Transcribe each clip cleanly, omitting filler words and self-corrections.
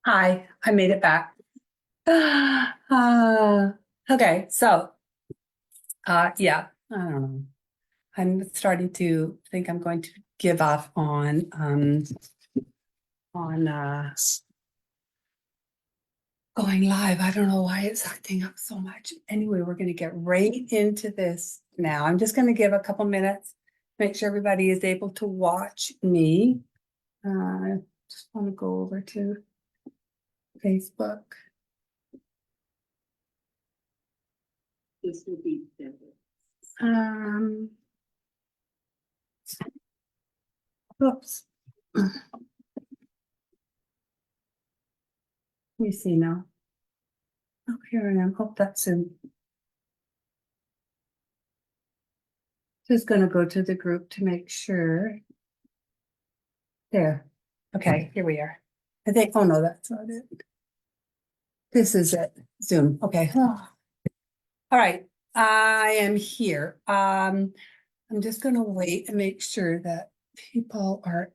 Hi, I made it back. Uh, okay, so yeah, I don't know. I'm starting to think I'm going to give up on going live. I don't know why it's acting up so much. Anyway, we're gonna get right into this now. I'm just gonna give a couple minutes, make sure everybody is able to watch me. Just want to go over to Facebook. This will be better. Um, oops. Let me see now. Oh, here I am. Hope that's in. Just gonna go to the group to make sure. There. Okay, here we are. I think, oh no, that's not it. This is it. Zoom. Okay. Oh. All right. I am here. I'm just gonna wait and make sure that people are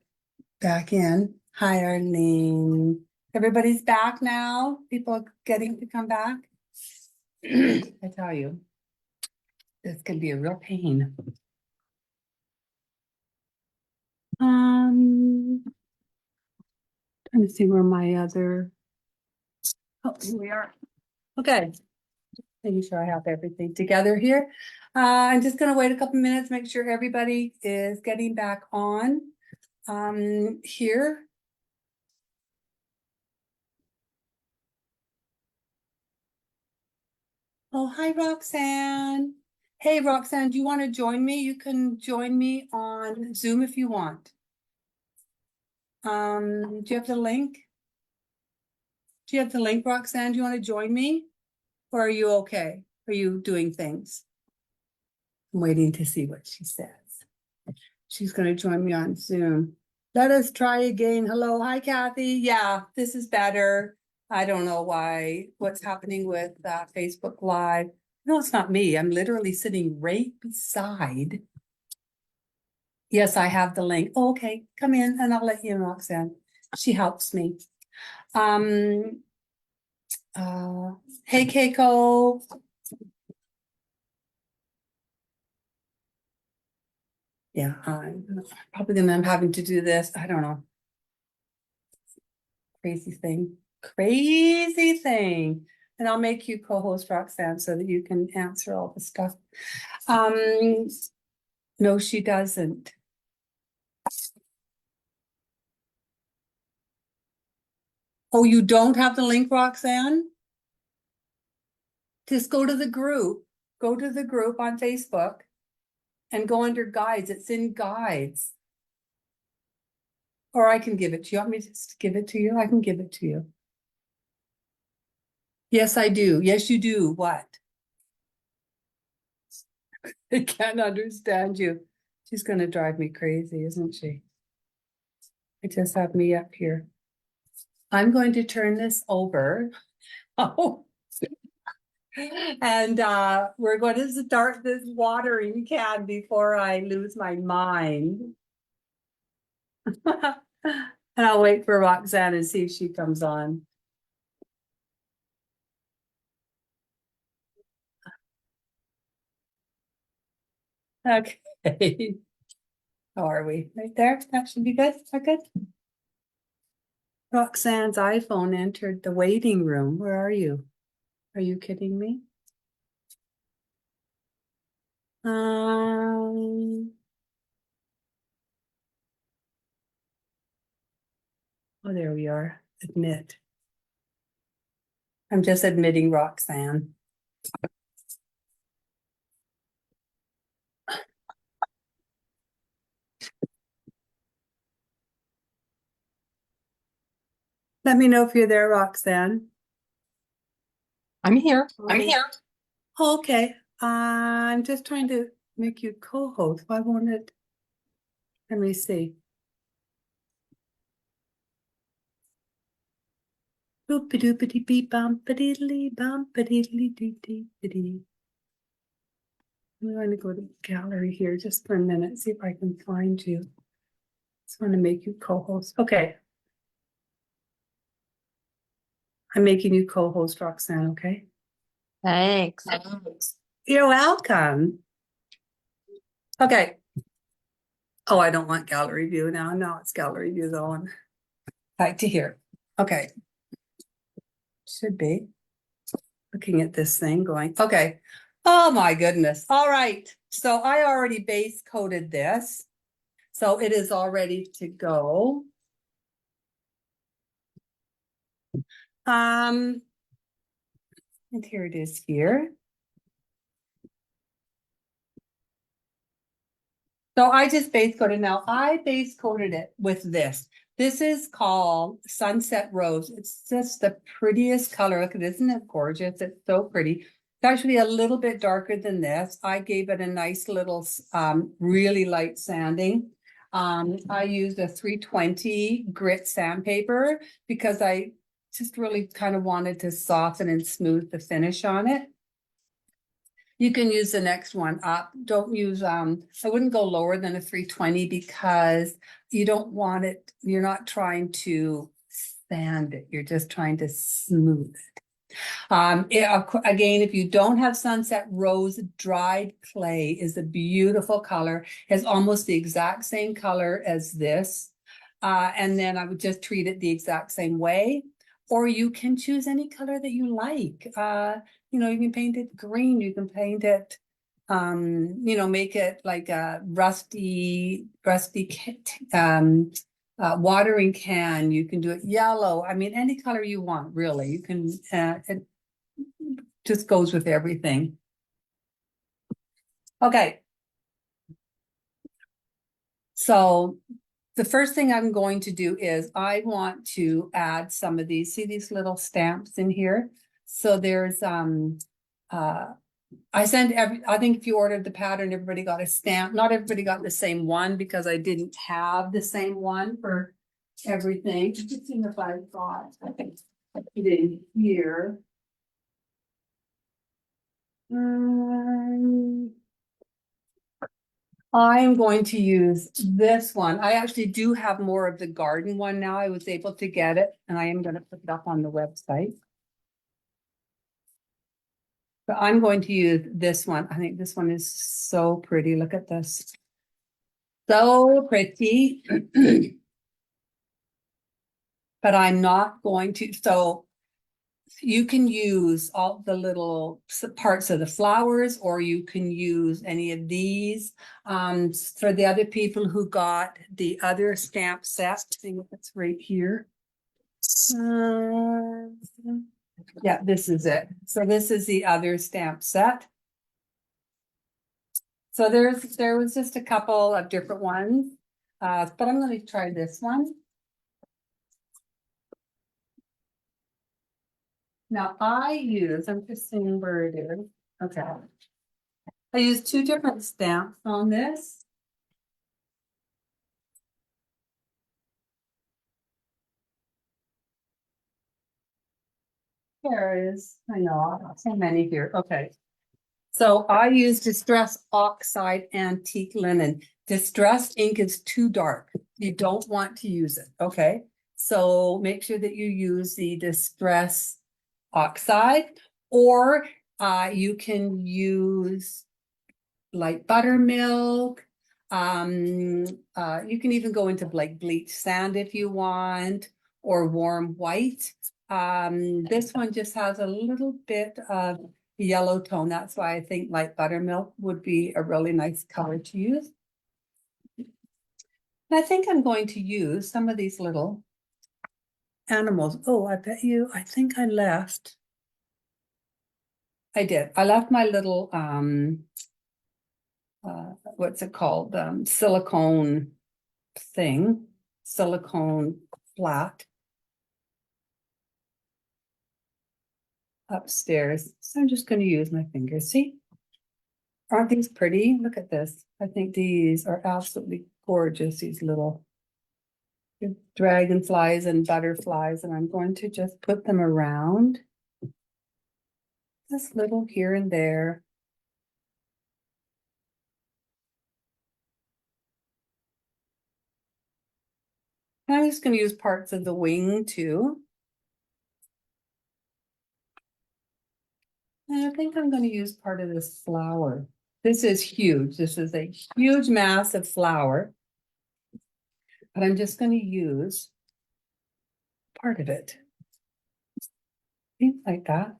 back in. Hi, Arlene. Everybody's back now? People getting to come back? I tell you, this can be a real pain. Trying to see where my other, oh, here we are. Okay, making sure I have everything together here. I'm just gonna wait a couple minutes, make sure everybody is getting back on here. Oh, hi, Roxanne. Hey, Roxanne, do you want to join me? You can join me on Zoom if you want. Do you have the link? Do you have the link, Roxanne? Do you want to join me? Or are you okay? Are you doing things? I'm waiting to see what she says. She's going to join me on Zoom. Let us try again. Hello. Hi, Kathy. Yeah, this is better. I don't know why, what's happening with Facebook Live. No, it's not me. I'm literally sitting right beside. Yes, I have the link. Oh, okay, come in and I'll let you in, Roxanne. She helps me. Um, hey, Keiko. Yeah, I'm probably gonna, I'm having to do this. I don't know. Crazy thing. Crazy thing. And I'll make you co-host, Roxanne, so that you can answer all the stuff. No, she doesn't. Oh, you don't have the link, Roxanne? Just go to the group. Go to the group on Facebook and go under guides. It's in guides. Or I can give it to you. You want me to just give it to you? I can give it to you. Yes, I do. Yes, you do. What? I can't understand you. She's going to drive me crazy, isn't she? I just have me up here. I'm going to turn this over. Oh. And we're going to start this watering can before I lose my mind. And I'll wait for Roxanne and see if she comes on. Okay. How are we? Right there? That should be good. Is that good? Roxanne's iPhone entered the waiting room. Where are you? Are you kidding me? Oh, there we are. Admit. I'm just admitting Roxanne. Let me know if you're there, Roxanne. I'm here. I'm here. Okay. I'm just trying to make you co-host. Why won't it? Let me see. Boop-a-doop-a-dee beep bump-a-diddly bump-a-diddly dee dee dee. I'm going to go to gallery here just for a minute, see if I can find you. Just want to make you co-host. Okay. I'm making you co-host, Roxanne, okay? Thanks. You're welcome. Okay. Oh, I don't want gallery view now. No, it's gallery view though. Back to here. Okay. Should be. Looking at this thing going, okay. Oh my goodness. All right. So I already base coated this. So it is all ready to go. And here it is here. So I just base coated. Now I base coated it with this. This is called Sunset Rose. It's just the prettiest color. Look at it, isn't it gorgeous? It's so pretty. It's actually a little bit darker than this. I gave it a nice little really light sanding. I used a 320 grit sandpaper because I just really kind of wanted to soften and smooth the finish on it. You can use the next one up. Don't use, I wouldn't go lower than a 320 because you don't want it, you're not trying to sand it, you're just trying to smooth it. Again, if you don't have Sunset Rose, dried clay is a beautiful color. It's almost the exact same color as this. And then I would just treat it the exact same way. Or you can choose any color that you like. You know, you can paint it green, you can paint it, you know, make it like a rusty watering can. You can do it yellow. I mean, any color you want, really. You can, it just goes with everything. Okay. So the first thing I'm going to do is I want to add some of these, see these little stamps in here? So there's, I think if you ordered the pattern, everybody got a stamp. Not everybody got the same one because I didn't have the same one for everything. Let's see if I've got it in here. I'm going to use this one. I actually do have more of the garden one now. I was able to get it and I am going to put it up on the website. But I'm going to use this one. I think this one is so pretty. Look at this. So pretty. But I'm not going to, so you can use all the little parts of the flowers, or you can use any of these. For the other people who got the other stamp set, I think it's right here. Yeah, this is it. So this is the other stamp set. So there was just a couple of different ones, but I'm going to try this one. Now I'm just seeing where it is. Okay. I used two different stamps on this. There is, I know, so many here. Okay. So I use Distress Oxide Antique Linen. Distressed ink is too dark. You don't want to use it, okay? So make sure that you use the Distress Oxide, or you can use like buttermilk. You can even go into like bleach sand if you want, or warm white. This one just has a little bit of yellow tone. That's why I think like buttermilk would be a really nice color to use. And I think I'm going to use some of these little animals. Oh, I think I left. I did. I left my little, what's it called? Silicone thing, silicone flat upstairs. So I'm just going to use my fingers. See, aren't these pretty? Look at this. I think these are absolutely gorgeous. These little dragonflies and butterflies, and I'm going to just put them around. Just little here and there. And I'm just going to use parts of the wing too. And I think I'm gonna use part of this flower. This is huge. This is a huge mass of flour. But I'm just gonna use part of it. Things like that.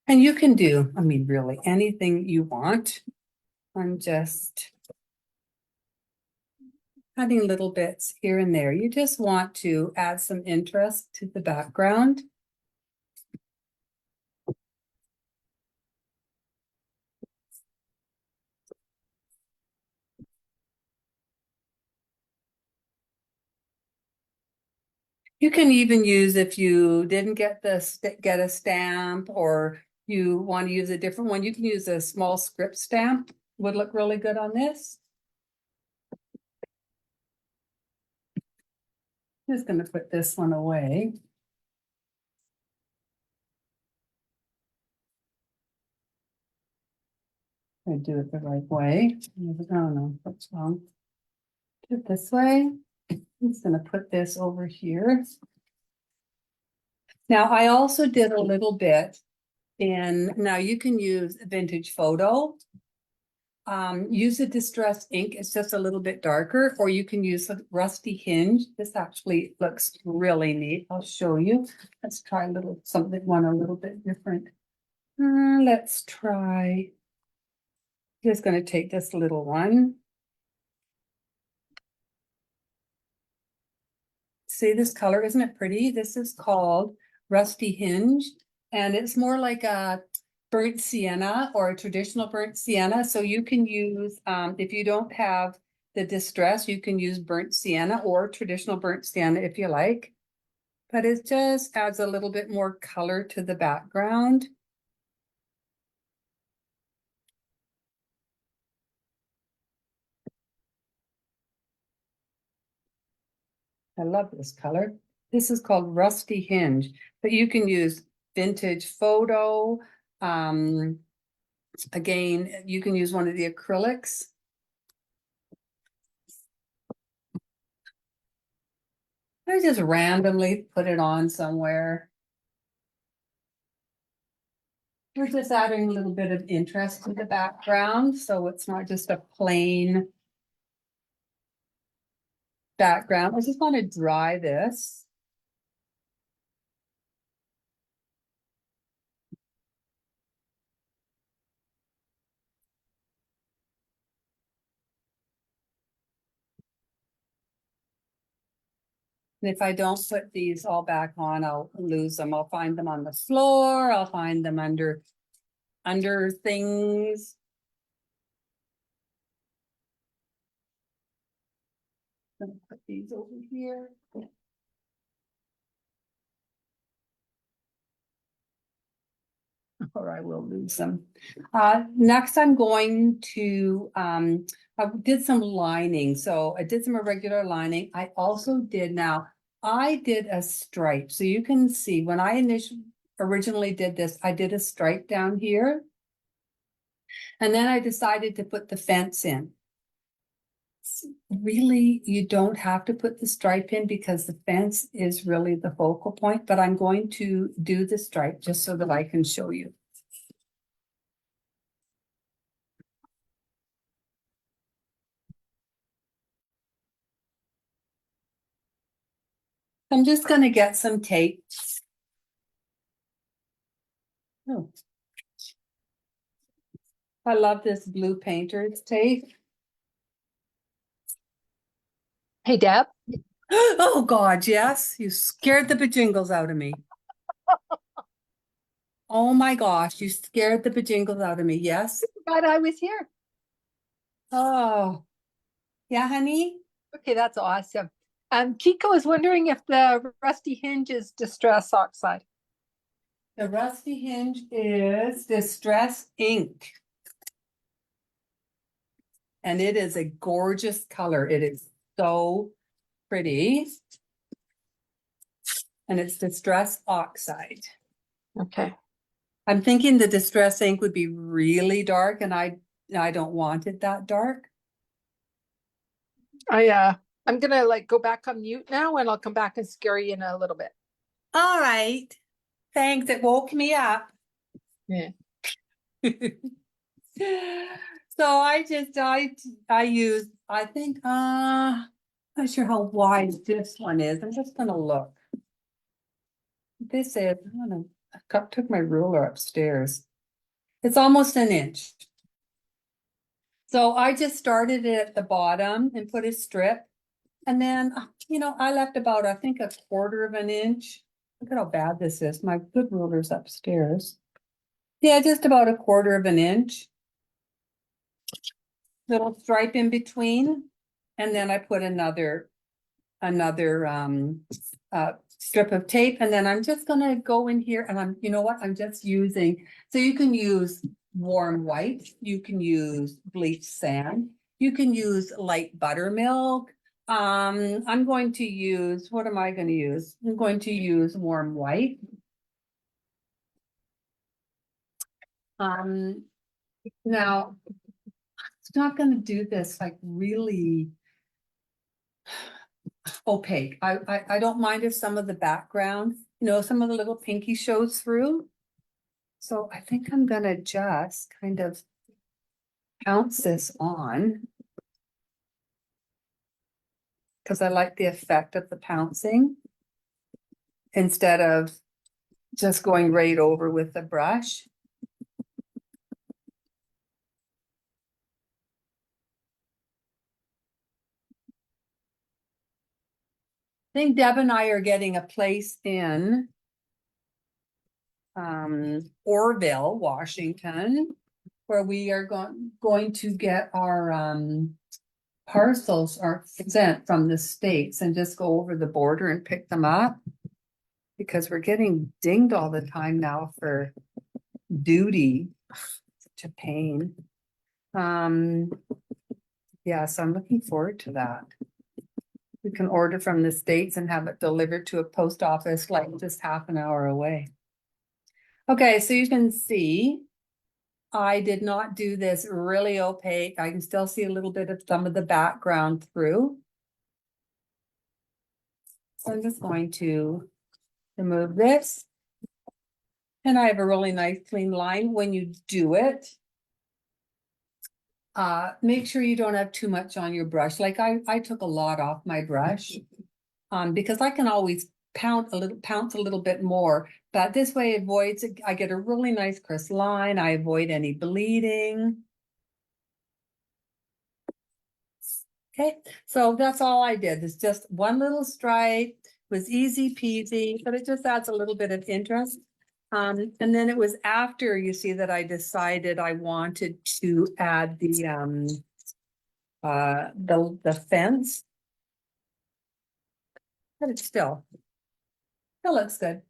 And you can do, I mean, really anything you want. I'm just adding little bits here and there. You just want to add some interest to the background. You can even use, if you didn't get get a stamp, or you want to use a different one, you can use a small script stamp. Would look really good on this. Just gonna put this one away. I do it the right way. Oh no, what's wrong? Do it this way. I'm just gonna put this over here. Now, I also did a little bit now you can use Vintage Photo. Use a distress ink, it's just a little bit darker, or you can use a Rusty Hinge. This actually looks really neat. I'll show you. Let's try one a little bit different. Let's try. Just gonna take this little one. See this color, isn't it pretty? This is called Rusty Hinge, and it's more like a burnt sienna or a traditional burnt sienna. So you can use, if you don't have the distress, you can use burnt sienna or traditional burnt sienna if you like. But it just adds a little bit more color to the background. I love this color. This is called Rusty Hinge, but you can use Vintage Photo. Again, you can use one of the acrylics. I just randomly put it on somewhere. We're just adding a little bit of interest to the background, so it's not just a plain background. I just want to dry this. And if I don't put these all back on, I'll lose them. I'll find them on the floor. I'll find them under things. I'm gonna put these over here. Or I will lose them. Next, I'm going to, I did some lining. So I did some irregular lining. I also did I did a stripe. So you can see when I originally did this, I did a stripe down here. And then I decided to put the fence in. Really, you don't have to put the stripe in because the fence is really the focal point, but I'm going to do the stripe just so that I can show you. I'm just going to get some tape. Oh. I love this blue painter's tape. Hey, Deb. Oh God, yes. You scared the bejingles out of me. Oh my gosh, you scared the bejingles out of me. Yes. Forgot I was here. Oh, yeah, honey. Okay, that's awesome. Kiko is wondering if the Rusty Hinge is Distress Oxide. The Rusty Hinge is Distress Ink. And it is a gorgeous color. It is so pretty. And it's Distress Oxide. Okay. I'm thinking the Distress ink would be really dark, and I don't want it that dark. I'm gonna go back on mute now, and I'll come back and scare you in a little bit. All right. Thanks. It woke me up. Yeah. So I use, I think, not sure how wide this one is. I'm just gonna look. This is, took my ruler upstairs. It's almost an inch. So I just started it at the bottom and put a strip. And then, I left about, I think, 1/4 of an inch. Look at how bad this is. My good ruler's upstairs. Yeah, just about 1/4 of an inch. Little stripe in between. And then I put another strip of tape. And then I'm just gonna go in here and you know what? I'm just using, so you can use warm white, you can use bleached sand, you can use light buttermilk. I'm going to use, what am I gonna use? I'm going to use warm white. Now, it's not gonna do this like really opaque. I don't mind if some of the background, some of the little pinky shows through. So I think I'm gonna just kind of pounce this on. Because I like the effect of the pouncing. Instead of just going right over with the brush. I think Deb and I are getting a place in Orville, Washington, where we are going to get our parcels are sent from the States and just go over the border and pick them up. Because we're getting dinged all the time now for duty. Such a pain. Yeah, so I'm looking forward to that. We can order from the States and have it delivered to a post office like just half an hour away. Okay, so you can see I did not do this really opaque. I can still see a little bit of some of the background through. So I'm just going to remove this. And I have a really nice clean line when you do it. Make sure you don't have too much on your brush. Like I took a lot off my brush. Because I can always pounce a little bit more, but this way avoids, I get a really nice crisp line. I avoid any bleeding. Okay, so that's all I did. It's just one little stripe, was easy peasy, but it just adds a little bit of interest. And then it was after you see that I decided I wanted to add the fence. But it still looks good.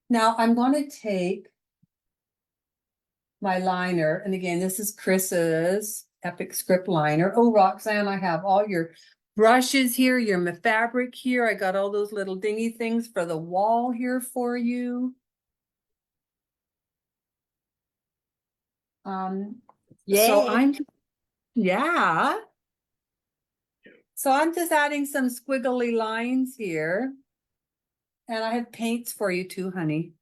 Now I'm going to take my liner, and again, this is Chris's Epic Script liner. Oh, Roxanne, I have all your brushes here, your fabric here. I got all those little dingy things for the wall here for you. Yay. Yeah. So I'm just adding some squiggly lines here. And I have paints for you too, honey.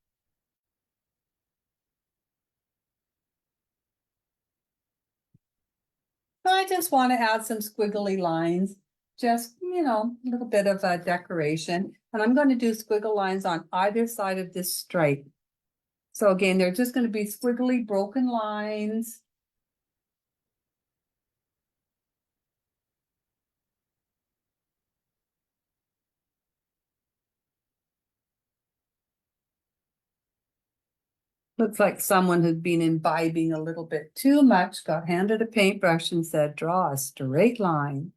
I just want to add some squiggly lines, just, a little bit of a decoration. And I'm going to do squiggle lines on either side of this stripe. So again, they're just going to be squiggly broken lines. Looks like someone who'd been imbibing a little bit too much, got handed a paintbrush and said, draw a straight line.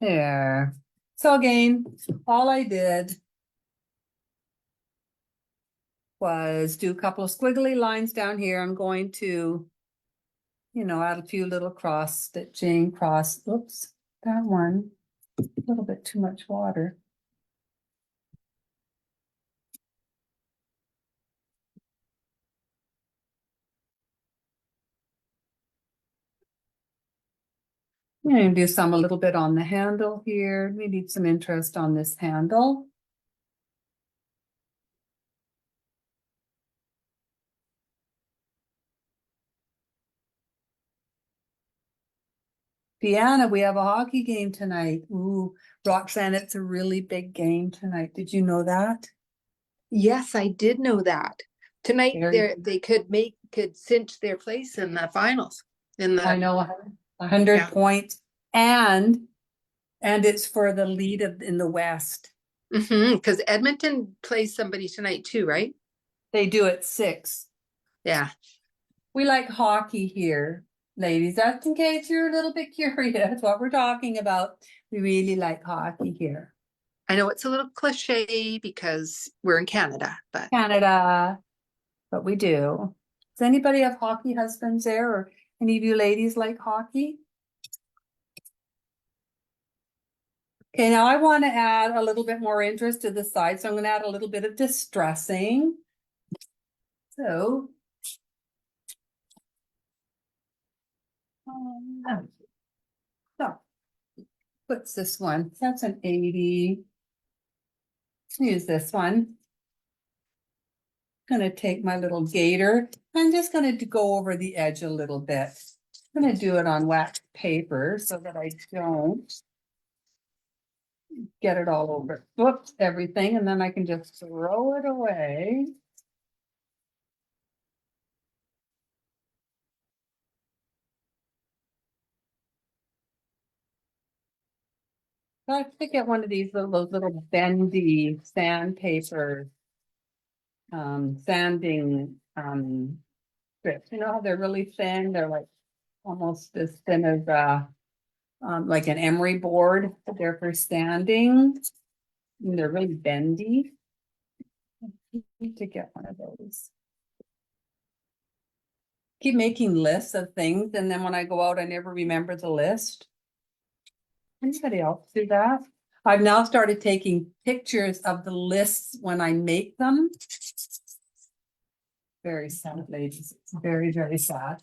There. So again, all I did was do a couple of squiggly lines down here. I'm going to, add a few little cross stitching, oops, that one, a little bit too much water. I'm going to do some a little bit on the handle here. We need some interest on this handle. Deanna, we have a hockey game tonight. Ooh, Roxanne, it's a really big game tonight. Did you know that? Yes, I did know that. Tonight, Very- they could cinch their place in the finals. I know 100 Yeah. points and it's for the lead in the West. Because Edmonton plays somebody tonight too, right? They do at 6. Yeah. We like hockey here, ladies. Just in case you're a little bit curious what we're talking about. We really like hockey here. I know it's a little cliche because we're in Canada, but Canada, but we do. Does anybody have hockey husbands there, or any of you ladies like hockey? Okay, now I want to add a little bit more interest to the side, so I'm going to add a little bit of distressing. So, so what's this one? That's an 80. Use this one. Gonna take my little gator. I'm just gonna go over the edge a little bit. I'm gonna do it on wax paper so that I don't get it all over. Whoops, everything, and then I can just throw it away. I have to get one of these those little bendy sandpaper sanding strips. You know how they're really thin? They're like almost as thin as like an emery board. They're for sanding. And they're really bendy. I need to get one of those. Keep making lists of things, and then when I go out, I never remember the list. Anybody else do that? I've now started taking pictures of the lists when I make them. Very sad, ladies. It's very, very sad.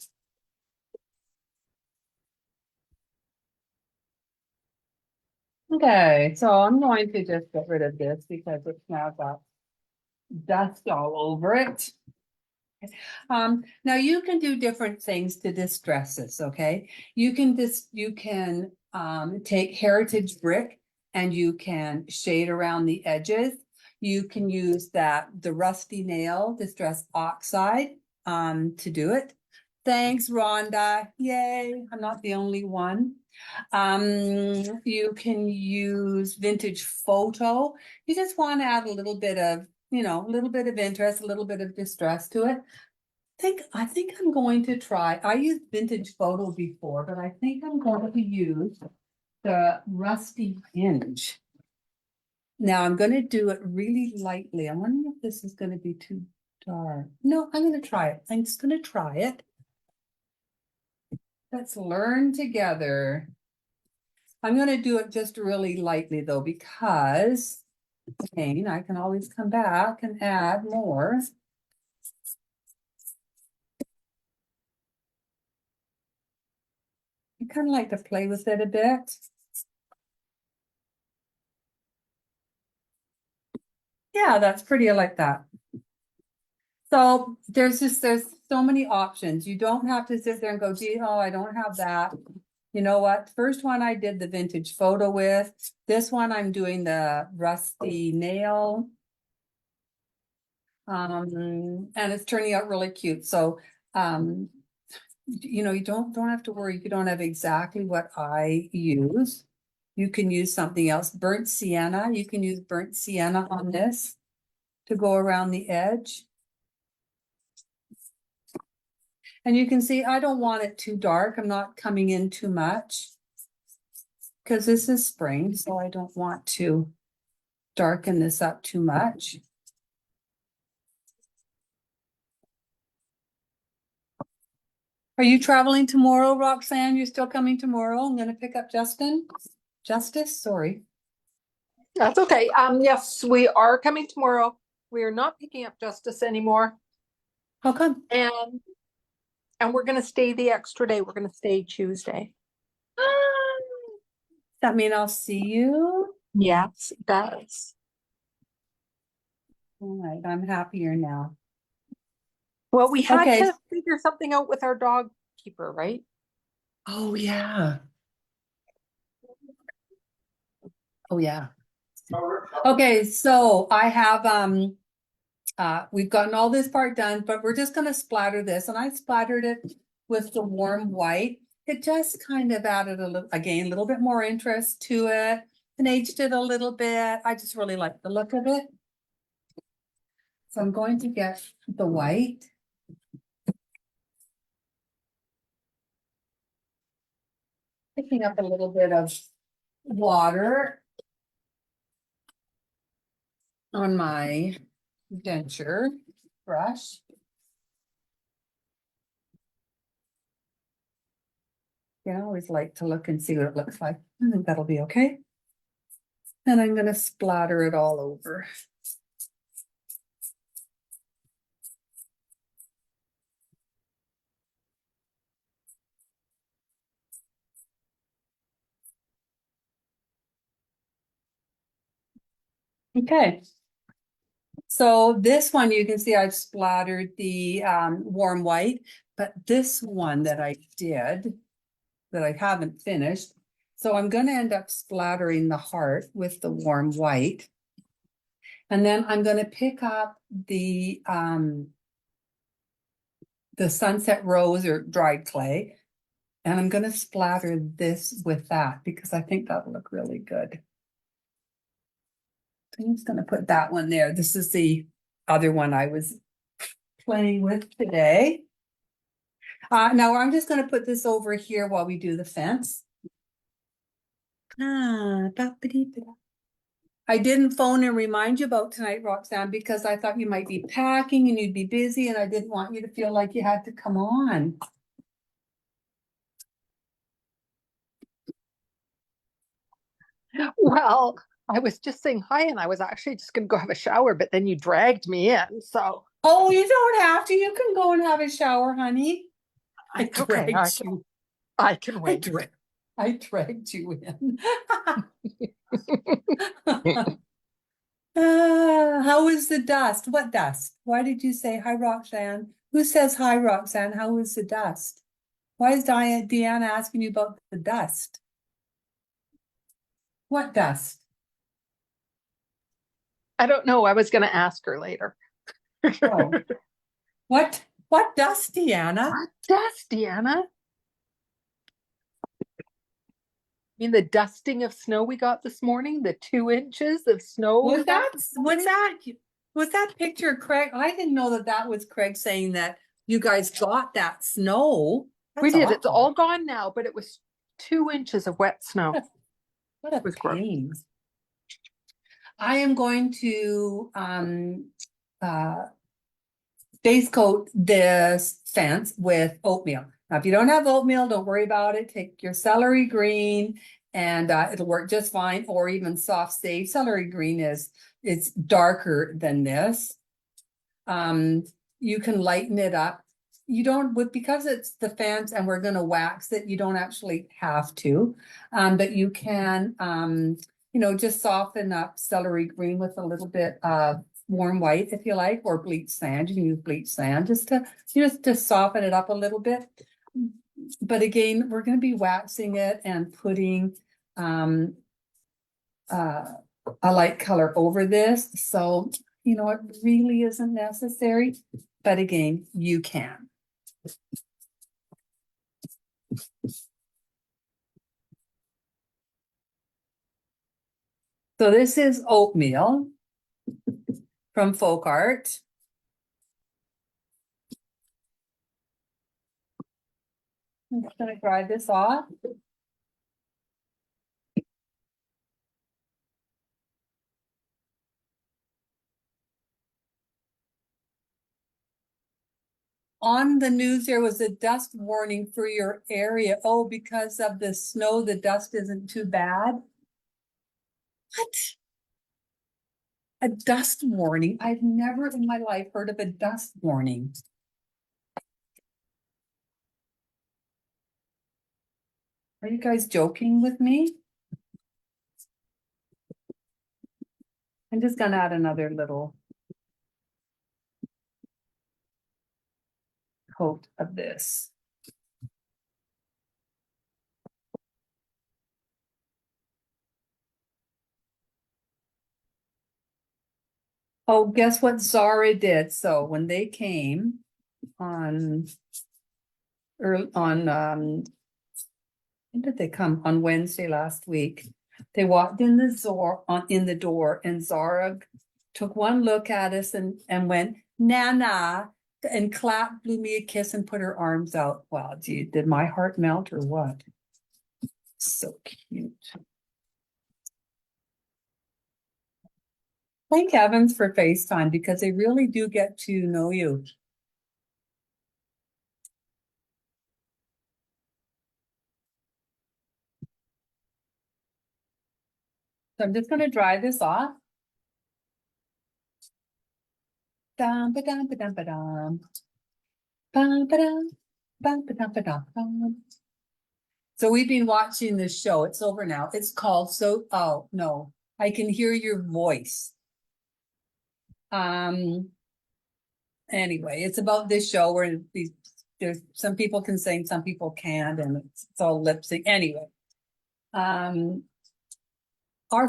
Okay, so I'm going to just get rid of this because it's now got dust all over it. Now you can do different things to distress this, okay? You can take heritage brick and you can shade around the edges. You can use the rusty nail distress oxide to do it. Thanks, Rhonda. Yay, I'm not the only one. You can use vintage photo. You just want to add a little bit of, a little bit of interest, a little bit of distress to it. I think I'm going to try. I used vintage photo before, but I think I'm going to use the rusty hinge. Now I'm going to do it really lightly. I'm wondering if this is going to be too dark. No, I'm going to try it. I'm just going to try it. Let's learn together. I'm going to do it just really lightly though, because again, I can always come back and add more. I kind of like to play with it a bit. Yeah, that's pretty. I like that. So there's so many options. You don't have to sit there and go, gee, oh, I don't have that. You know what? First one I did the vintage photo with. This one I'm doing the rusty nail. And it's turning out really cute. So you don't have to worry if you don't have exactly what I use. You can use something else. Burnt sienna. You can use burnt sienna on this to go around the edge. And you can see, I don't want it too dark. I'm not coming in too much because this is spring, so I don't want to darken this up too much. Are you traveling tomorrow, Roxanne? You're still coming tomorrow? I'm going to pick up Justice, sorry. that's okay. Yes, we are coming tomorrow. We are not picking up Justice anymore. How come? And we're gonna stay the extra day. We're gonna stay Tuesday. That mean I'll see you? Yes, it does. All right, I'm happier now. Well, we had Okay. to figure something out with our dog keeper, right? Oh, yeah. Oh, yeah. Okay, so I have, we've gotten all this part done, but we're just gonna splatter this, and I splattered it with the warm white. It just kind of added a little, again, a little bit more interest to it, and aged it a little bit. I just really like the look of it. So I'm going to get the white. Picking up a little bit of water on my denture brush. Yeah, I always like to look and see what it looks like. I think that'll be okay. And I'm gonna splatter it all over. Okay. So this one, you can see I've splattered the warm white, but this one that I did, that I haven't finished. So I'm gonna end up splattering the heart with the warm white. And then I'm gonna pick up the sunset rose or dried clay. And I'm gonna splatter this with that because I think that'll look really good. I'm just gonna put that one there. This is the other one I was playing with today. Now I'm just gonna put this over here while we do the fence. I didn't phone and remind you about tonight, Roxanne, because I thought you might be packing and you'd be busy, and I didn't want you to feel like you had to come on. Well, I was just saying hi and I was actually just going to go have a shower, but then you dragged me in. So Oh, you don't have to. You can go and have a shower, honey. I it's okay. dragged you. I can wait. I dragged you in. How is the dust? What dust? Why did you say hi, Roxanne? Who says hi, Roxanne? How is the dust? Why is Deanna asking you about the dust? What dust? I don't know. I was going to ask her later. Oh. What dust, Deanna? What dust, Deanna? I mean, the dusting of snow we got this morning, the 2 inches of snow. Was that picture Craig? I didn't know that was Craig saying that you guys got that snow. We That's did. It's awful. all gone now, but it was 2 inches of wet snow. What a It was gross. pain. I am going to base coat this fence with oatmeal. Now, if you don't have oatmeal, don't worry about it. Take your celery green and it'll work just fine, or even soft sage. Celery green it's darker than this. You can lighten it up. You don't, because it's the fence and we're gonna wax it, you don't actually have to. But you can, just soften up celery green with a little bit of warm white if you like, or bleach sand. You can use bleach sand just to soften it up a little bit. But again, we're going to be waxing it and putting a light color over this. So, it really isn't necessary. But again, you can. So this is oatmeal from Folk Art. I'm just going to dry this off. On the news, there was a dust warning for your area. Oh, because of the snow, the dust isn't too bad. What? A dust warning? I've never in my life heard of a dust warning. Are you guys joking with me? I'm just gonna add another little coat of this. Oh, guess what Zara did? So when they came on, when did they come? On Wednesday last week. They walked in the door and Zara took one look at us and went, Nana, and clapped, blew me a kiss and put her arms out. Wow, gee, did my heart melt or what? So cute. Thank heavens for FaceTime because they really do get to know you. So I'm just going to dry this off. Dum, ba-dum, ba-dum, ba-dum. Bum, ba-dum, bum, ba-dum, ba-dum, bum. So we've been watching this show. It's over now. It's called oh no, I Can Hear Your Voice. Anyway, it's about this show where there's some people can sing, some people can't, and it's all lip sync. Anyway, our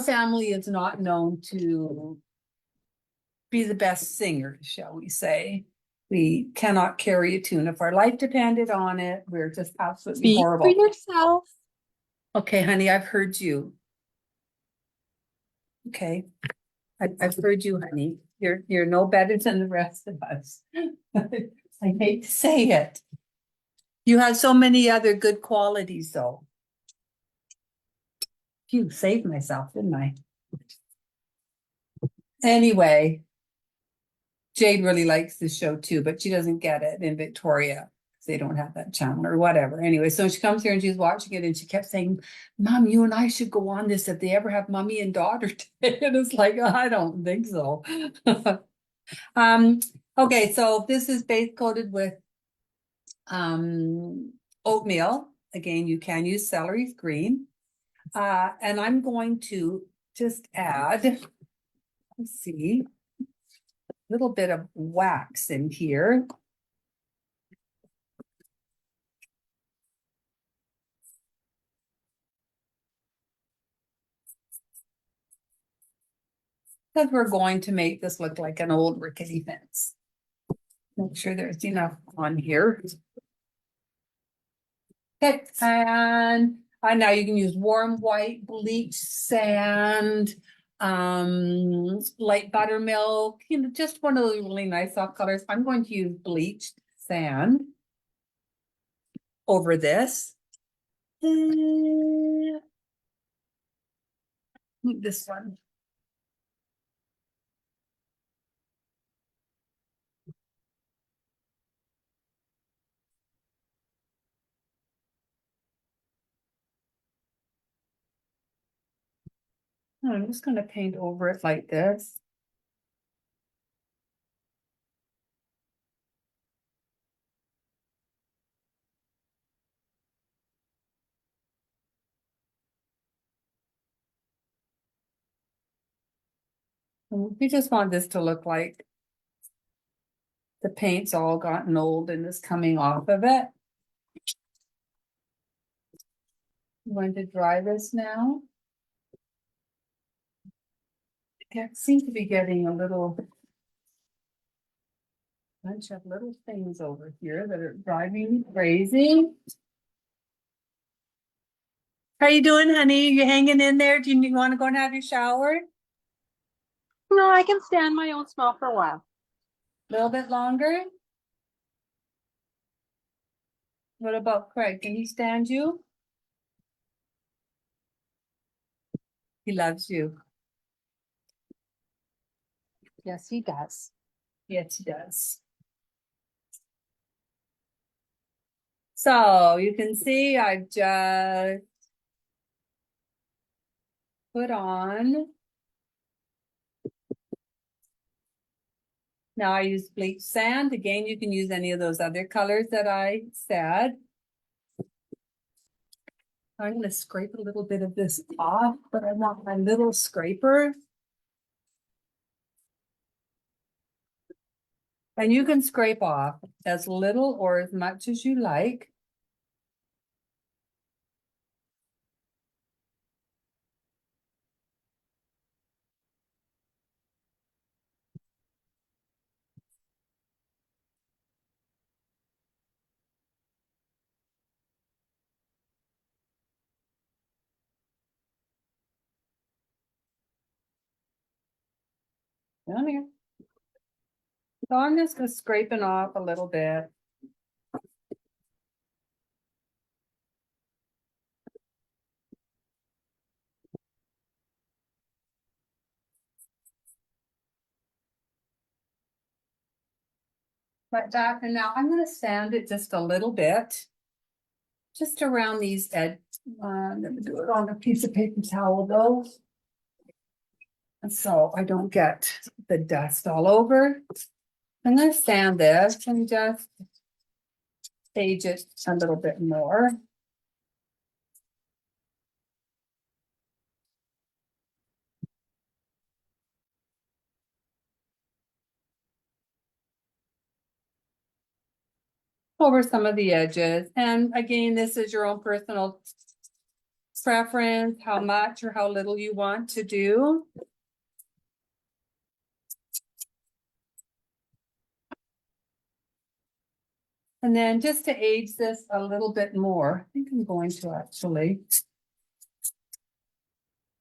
family is not known to be the best singers, shall we say. We cannot carry a tune. If our life depended on it, we're just absolutely Speak for horrible. yourself. Okay, honey, I've heard you. Okay, I've heard you, honey. You're no better than the rest of us. I hate to say it. You have so many other good qualities, though. Phew, saved myself, didn't I? Anyway, Jade really likes the show too, but she doesn't get it in Victoria. They don't have that channel or whatever. Anyway, so she comes here and she's watching it and she kept saying, Mom, you and I should go on this if they ever have mommy and daughter today. And it's like, I don't think so. Okay, so this is base coated with oatmeal. Again, you can use celery green. And I'm going to just add, let's see, a little bit of wax in here. Because we're going to make this look like an old rickety fence. Make sure there's enough on here. Okay, and now you can use warm white, bleach sand, light buttermilk, just one of those really nice soft colors. I'm going to use bleached sand over this. This one. I'm just going to paint over it like this. We just want this to look like the paint's all gotten old and is coming off of it. I'm going to dry this now. I seem to be getting a little bunch of little things over here that are driving me crazy. How you doing, honey? You hanging in there? Do you want to go and have your shower? No, I can stand my own smell for a while. A little bit longer? What about Craig? Can he stand you? He loves you. Yes, he does. Yes, he does. So you can see I've just put on. Now I use bleach sand. Again, you can use any of those other colors that I said. I'm going to scrape a little bit of this off, but I want my little scraper. And you can scrape off as little or as much as you like. Down here. So I'm just gonna scraping off a little bit. Like that, and now I'm gonna sand it just a little bit. Just around these edge, I'm gonna do it on a piece of paper towel though. And so I don't get the dust all over. I'm gonna sand this and just age it a little bit more. Over some of the edges. And again, this is your own personal preference, how much or how little you want to do. And then just to age this a little bit more, I think I'm going to actually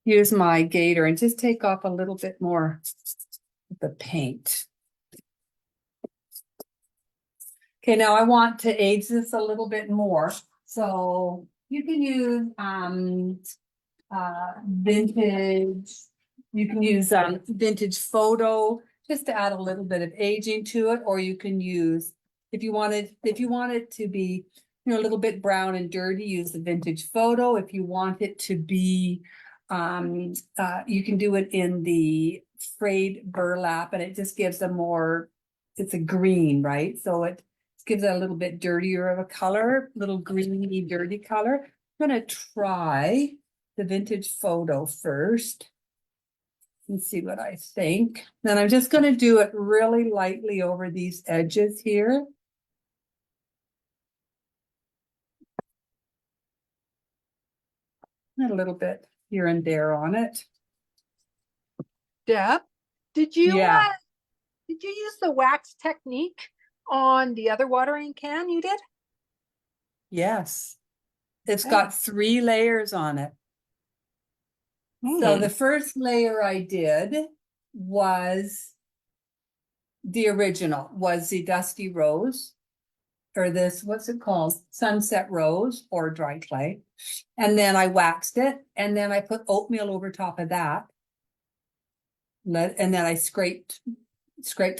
use my gator and just take off a little bit more of the paint. Okay, now I want to age this a little bit more. So you can use vintage, you can use vintage photo just to add a little bit of aging to it, or you can use, if you want it to be, you know, a little bit brown and dirty, use the vintage photo. If you want it to be, you can do it in the frayed burlap, and it just gives a more, it's a green, right? So it gives it a little bit dirtier of a color, little greeny, dirty color. I'm gonna try the vintage photo first and see what I think. Then I'm just gonna do it really lightly over these edges here. And a little bit here and there on it. Deb, Yeah. did you use the wax technique on the other watering can you did? Yes. It's Okay. got 3 layers on it. So the first layer I did was the original, was the Dusty Rose, or this, what's it called? Sunset Rose or dry clay. And then I waxed it, and then I put oatmeal over top of that. And then I scraped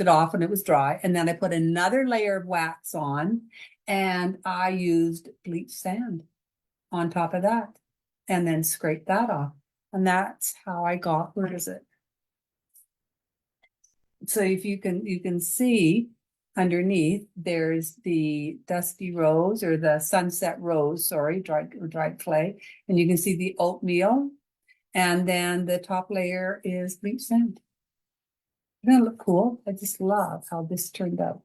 it off when it was dry. And then I put another layer of wax on, and I used bleach sand on top of that, and then scraped that off. And that's how I got, where is it? So if you can see underneath, there's the Dusty Rose, or the Sunset Rose, sorry, dried clay. And you can see the oatmeal. And then the top layer is bleach sand. Doesn't it look cool? I just love how this turned out.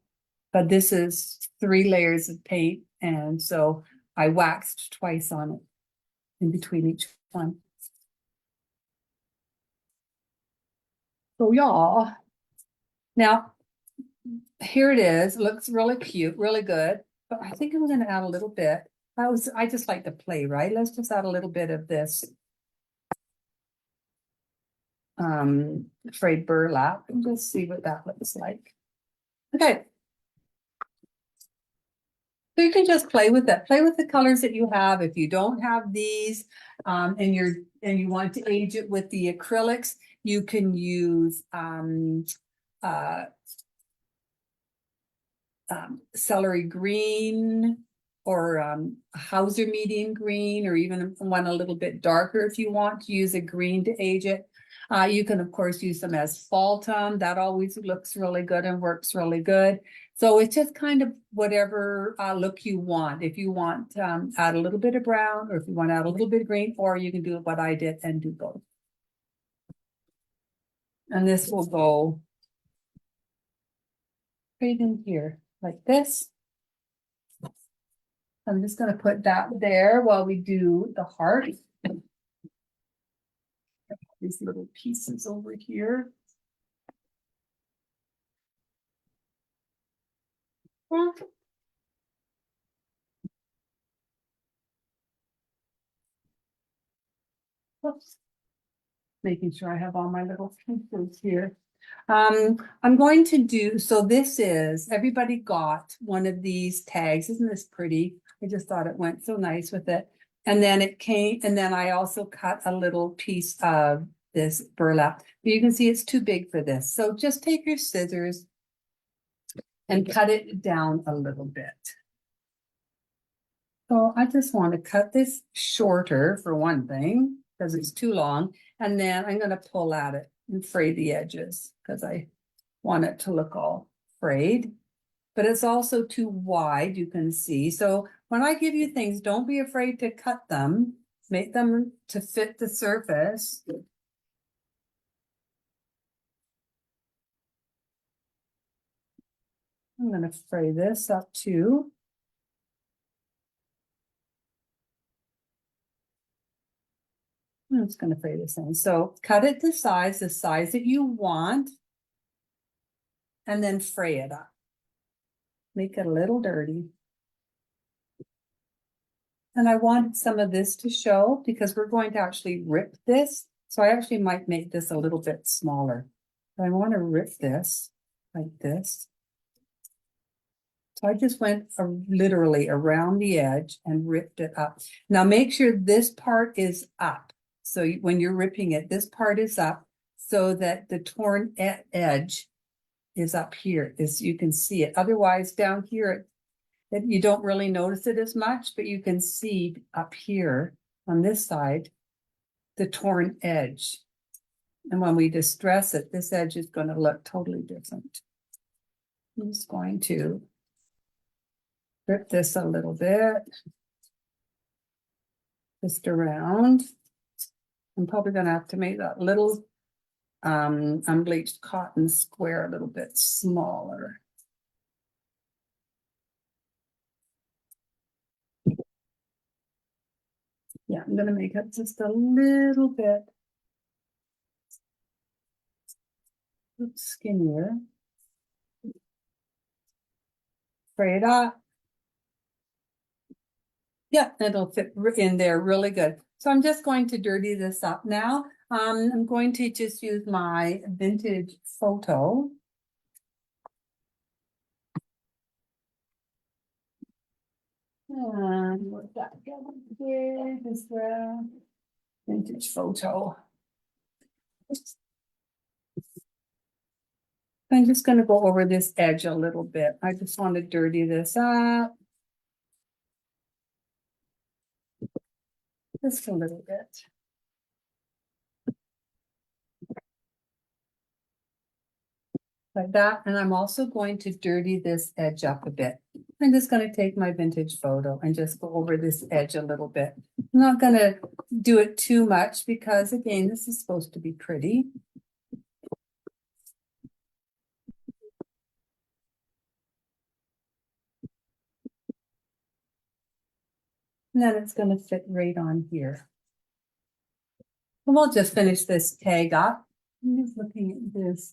But this is 3 layers of paint. And so I waxed twice on it in between each one. So yeah. Now, here it is. Looks really cute, really good. But I think I'm gonna add a little bit. I just like to play, right? Let's just add a little bit of this frayed burlap and just see what that looks like. Okay. So you can just play with it. Play with the colors that you have. If you don't have these, and you want to age it with the acrylics, you can use celery green, or Hauser medium green, or even one a little bit darker if you want to use a green to age it. You can, of course, use them as Faltum. That always looks really good and works really good. So it's just kind of whatever look you want. If you want add a little bit of brown, or if you want to add a little bit of green, or you can do what I did and do both. And this will go right in here like this. I'm just going to put that there while we do the heart. These little pieces over here. Oops. Making sure I have all my little pieces here. I'm going to do, so this is, everybody got one of these tags. Isn't this pretty? I just thought it went so nice with it. And then it came, and then I also cut a little piece of this burlap. But you can see it's too big for this. So just take your scissors and cut it down a little bit. So I just want to cut this shorter for one thing, because it's too long. And then I'm going to pull at it and fray the edges because I want it to look all frayed. But it's also too wide, you can see. So when I give you things, don't be afraid to cut them. Make them to fit the surface. I'm going to fray this up too. I'm just going to fray this in. So cut it the size that you want. And then fray it up. Make it a little dirty. And I want some of this to show because we're going to actually rip this. So I actually might make this a little bit smaller. But I want to rip this like this. So I just went literally around the edge and ripped it up. Now make sure this part is up. So when you're ripping it, this part is up so that the torn edge is up here, as you can see it. Otherwise down here, you don't really notice it as much, but you can see up here on this side, the torn edge. And when we distress it, this edge is going to look totally different. I'm just going to rip this a little bit. Just around. I'm probably going to have to make that little unbleached cotton square a little bit smaller. Yeah, I'm going to make it just a little bit skinnier. Fray it up. Yeah, it'll fit in there really good. So I'm just going to dirty this up now. I'm going to just use my vintage photo. And what that here is the vintage photo. I'm just going to go over this edge a little bit. I just want to dirty this up. Just a little bit. Like that. And I'm also going to dirty this edge up a bit. I'm just going to take my vintage photo and just go over this edge a little bit. I'm not going to do it too much because, again, this is supposed to be pretty. And then it's going to fit right on here. And we'll just finish this tag up. I'm just looking at this.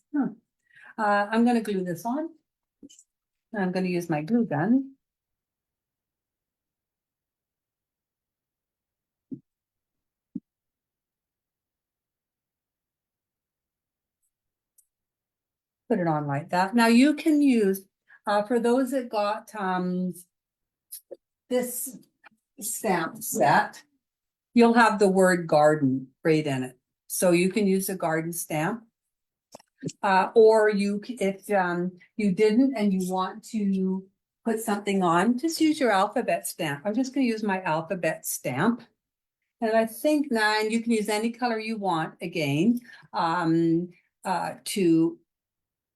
I'm going to glue this on. I'm going to use my glue gun. Put it on like that. Now you can use, for those that got this stamp set, you'll have the word garden right in it. So you can use a garden stamp. Or if you didn't and you want to put something on, just use your alphabet stamp. I'm just going to use my alphabet stamp. And I think 9, you can use any color you want again to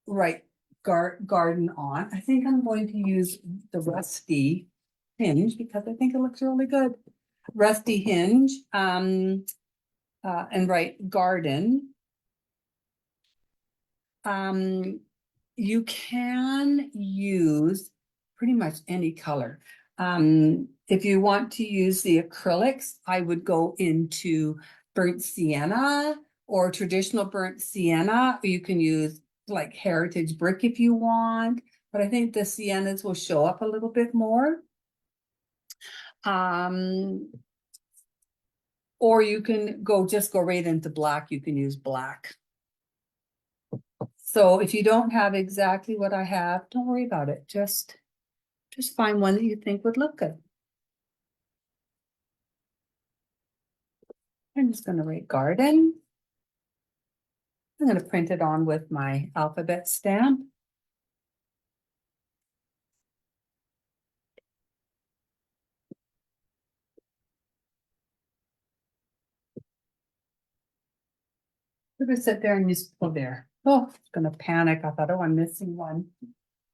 write garden on. I think I'm going to use the Rusty Hinge because I think it looks really good. Rusty Hinge and write garden. You can use pretty much any color. If you want to use the acrylics, I would go into burnt sienna or traditional burnt sienna. You can use like heritage brick if you want, but I think the siennas will show up a little bit more. Or you can just go right into black. You can use black. So if you don't have exactly what I have, don't worry about it. Just find one that you think would look good. I'm just gonna write garden. I'm gonna print it on with my alphabet stamp. I'm gonna sit there and just pull there. Oh, I'm gonna panic. I thought, oh, I'm missing one.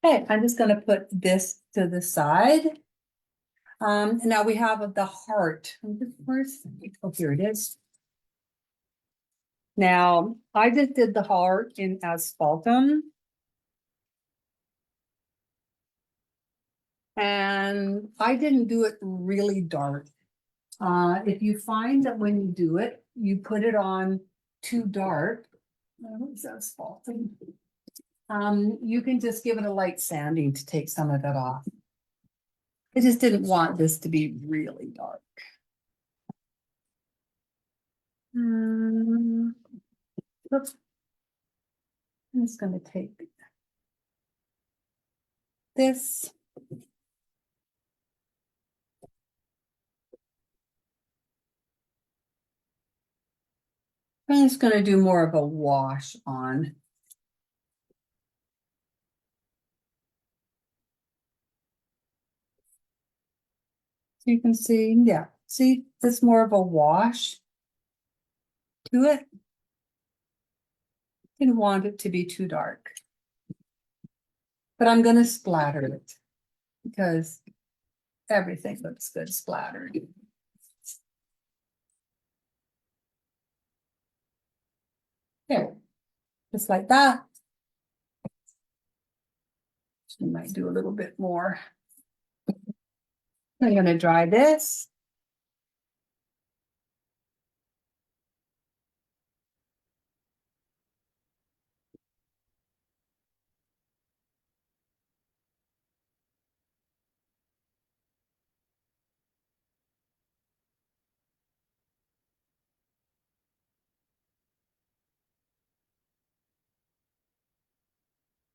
Okay, I'm just gonna put this to the side. And now we have the heart. Where's, oh, here it is. Now, I just did the heart in asphaltum. And I didn't do it really dark. If you find that when you do it, you put it on too dark. What's asphaltum? You can just give it a light sanding to take some of it off. I just didn't want this to be really dark. Oops. I'm just going to take this. I'm just going to do more of a wash on. So you can see, yeah, see, it's more of a wash to it. Didn't want it to be too dark. But I'm going to splatter it because everything looks good splattered. There, just like that. We might do a little bit more. I'm going to dry this.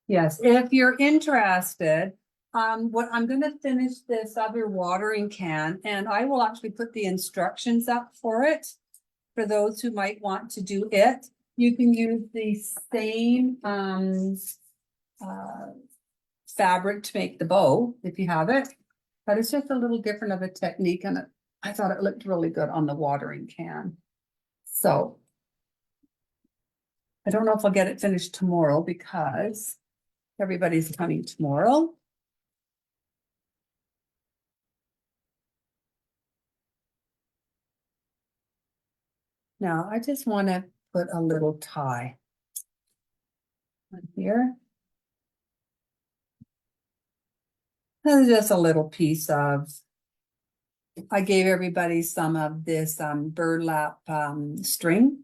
Yes, if you're interested, what I'm going to finish this other watering can, and I will actually put the instructions up for it for those who might want to do it. You can use the same fabric to make the bow if you have it, but it's just a little different of a technique, and I thought it looked really good on the watering can. So I don't know if I'll get it finished tomorrow because everybody's coming tomorrow. Now I just want to put a little tie on here. This is just a little piece of, I gave everybody some of this burlap string.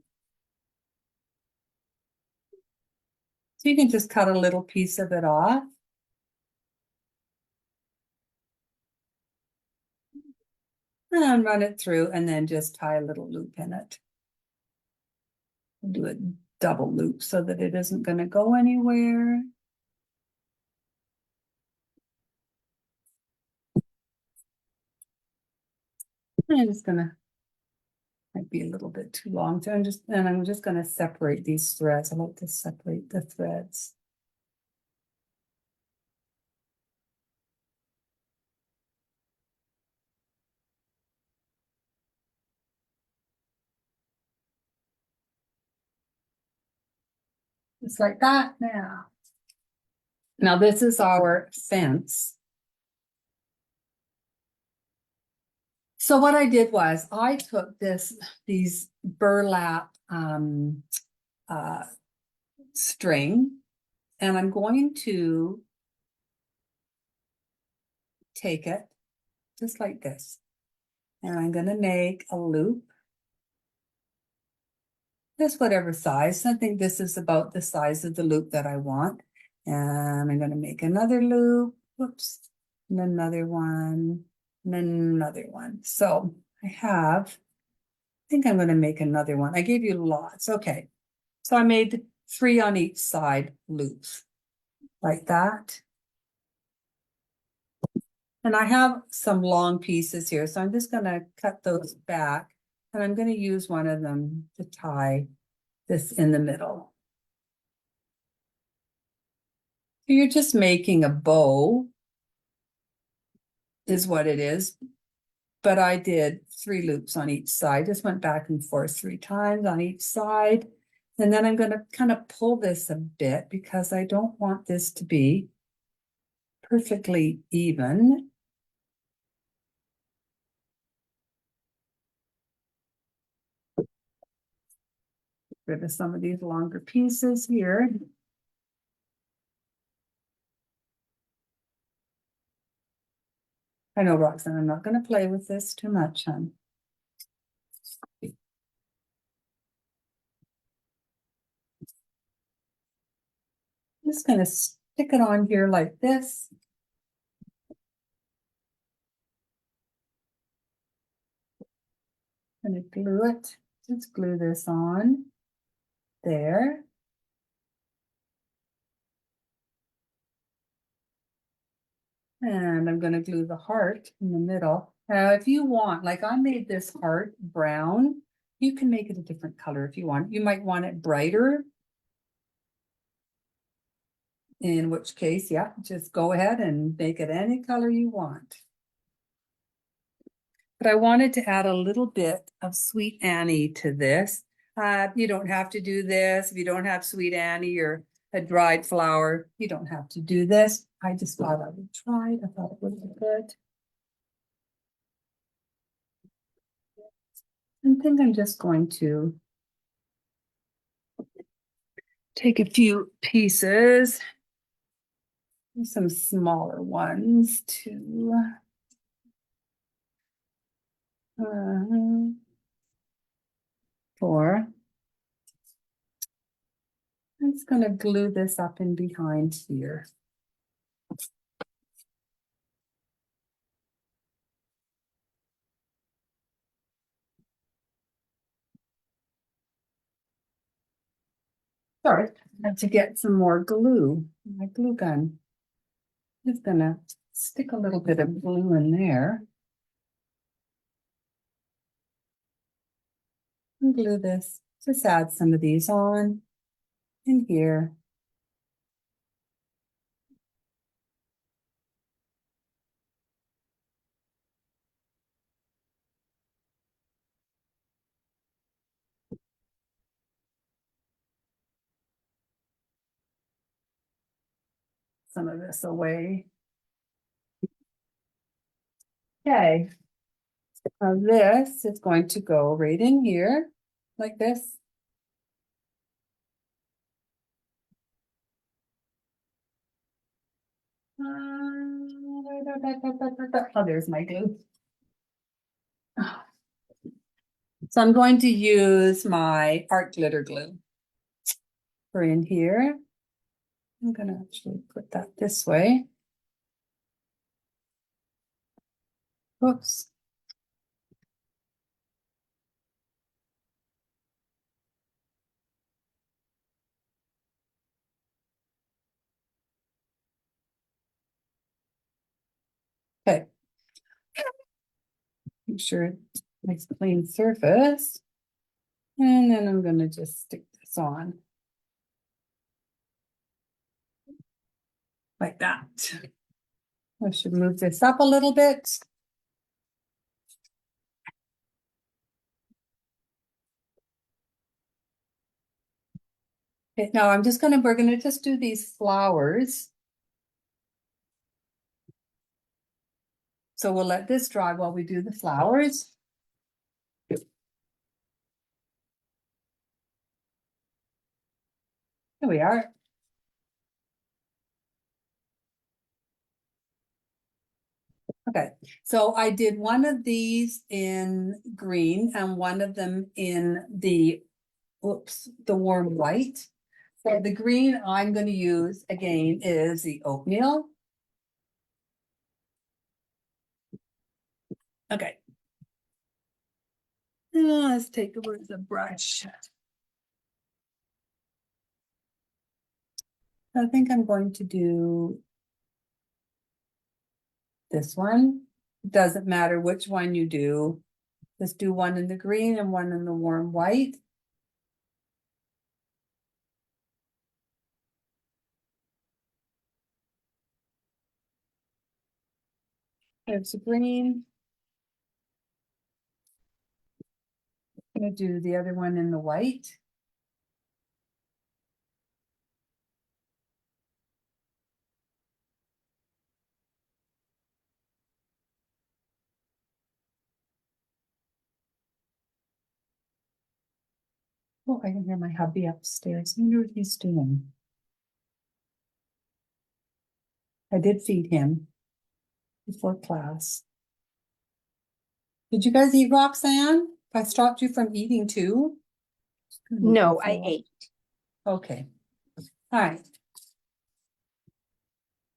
So you can just cut a little piece of it off. And run it through and then just tie a little loop in it. Do a double loop so that it isn't going to go anywhere. I'm just gonna, might be a little bit too long. So I'm just gonna separate these threads. I like to separate the threads. Just like that now. Now this is our fence. So what I did was I took these burlap string, and I'm going to take it just like this, and I'm going to make a loop. Just whatever size. I think this is about the size of the loop that I want. And I'm going to make another loop. Whoops. And another one. And then another one. So I think I'm going to make another one. I gave you lots. Okay. So I made 3 on each side loops, like that. And I have some long pieces here, so I'm just gonna cut those back, and I'm gonna use one of them to tie this in the middle. So you're just making a bow, is what it is. But I did 3 loops on each side, just went back and forth 3 times on each side. And then I'm gonna kind of pull this a bit because I don't want this to be perfectly even. Get rid of some of these longer pieces here. I know, Roxanne, I'm not gonna play with this too much, hon. I'm just gonna stick it on here like this. Gonna glue it. Let's glue this on there. And I'm gonna glue the heart in the middle. Now, if you want, like I made this heart brown, you can make it a different color if you want. You might want it brighter. In which case, yeah, just go ahead and make it any color you want. But I wanted to add a little bit of Sweet Annie to this. You don't have to do this. If you don't have Sweet Annie or a dried flower, you don't have to do this. I just thought I would try it. I thought it would be good. I think I'm just going to take a few pieces, some smaller ones too. Four. I'm just going to glue this up in behind here. Sorry, I have to get some more glue. My glue gun. Just gonna stick a little bit of glue in there. And glue this. Just add some of these on in here. Some of this away. Okay. Now this is going to go right in here, like this. Oh, there's my glue. So I'm going to use my art glitter glue for in here. I'm gonna actually put that this way. Whoops. Okay. Make sure it's a nice clean surface. And then I'm gonna just stick this on. Like that. I should move this up a little bit. Okay, now we're gonna just do these flowers. So we'll let this dry while we do the flowers. Here we are. Okay, so I did one of these in green and one of them in the, the warm white. So the green I'm going to use again is the oatmeal. Okay. Let's take a brush. I think I'm going to do this one. Doesn't matter which one you do. Just do one in the green and one in the warm white. There's the green. I'm gonna do the other one in the white. Oh, I can hear my hubby upstairs. I wonder what he's doing. I did feed him before class. Did you guys eat, Roxanne? I stopped you from eating too? No, I ate. Okay, all right.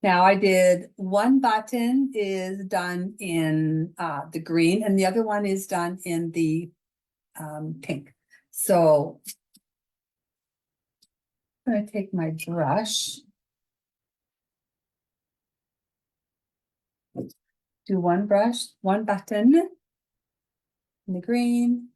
Now I did one button is done in the green and the other one is done in the pink. So I'm gonna take my brush. Do one brush, one button in the green.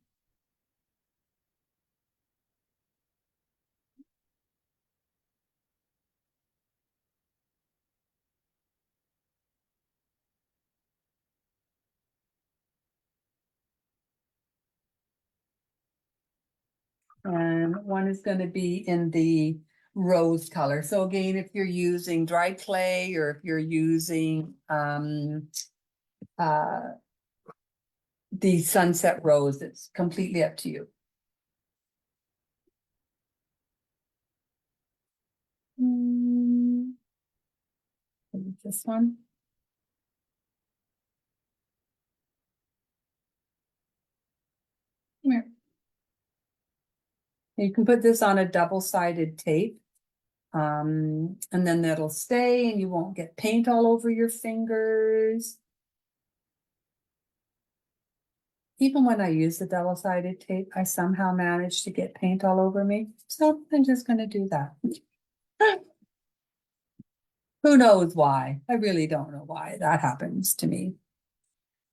And one is going to be in the rose color. So again, if you're using dry clay or if you're using the sunset rose, it's completely up to you. This one. Come here. You can put this on a double-sided tape. And then that'll stay and you won't get paint all over your fingers. Even when I use the double-sided tape, I somehow manage to get paint all over me. So I'm just going to do that. Who knows why? I really don't know why that happens to me.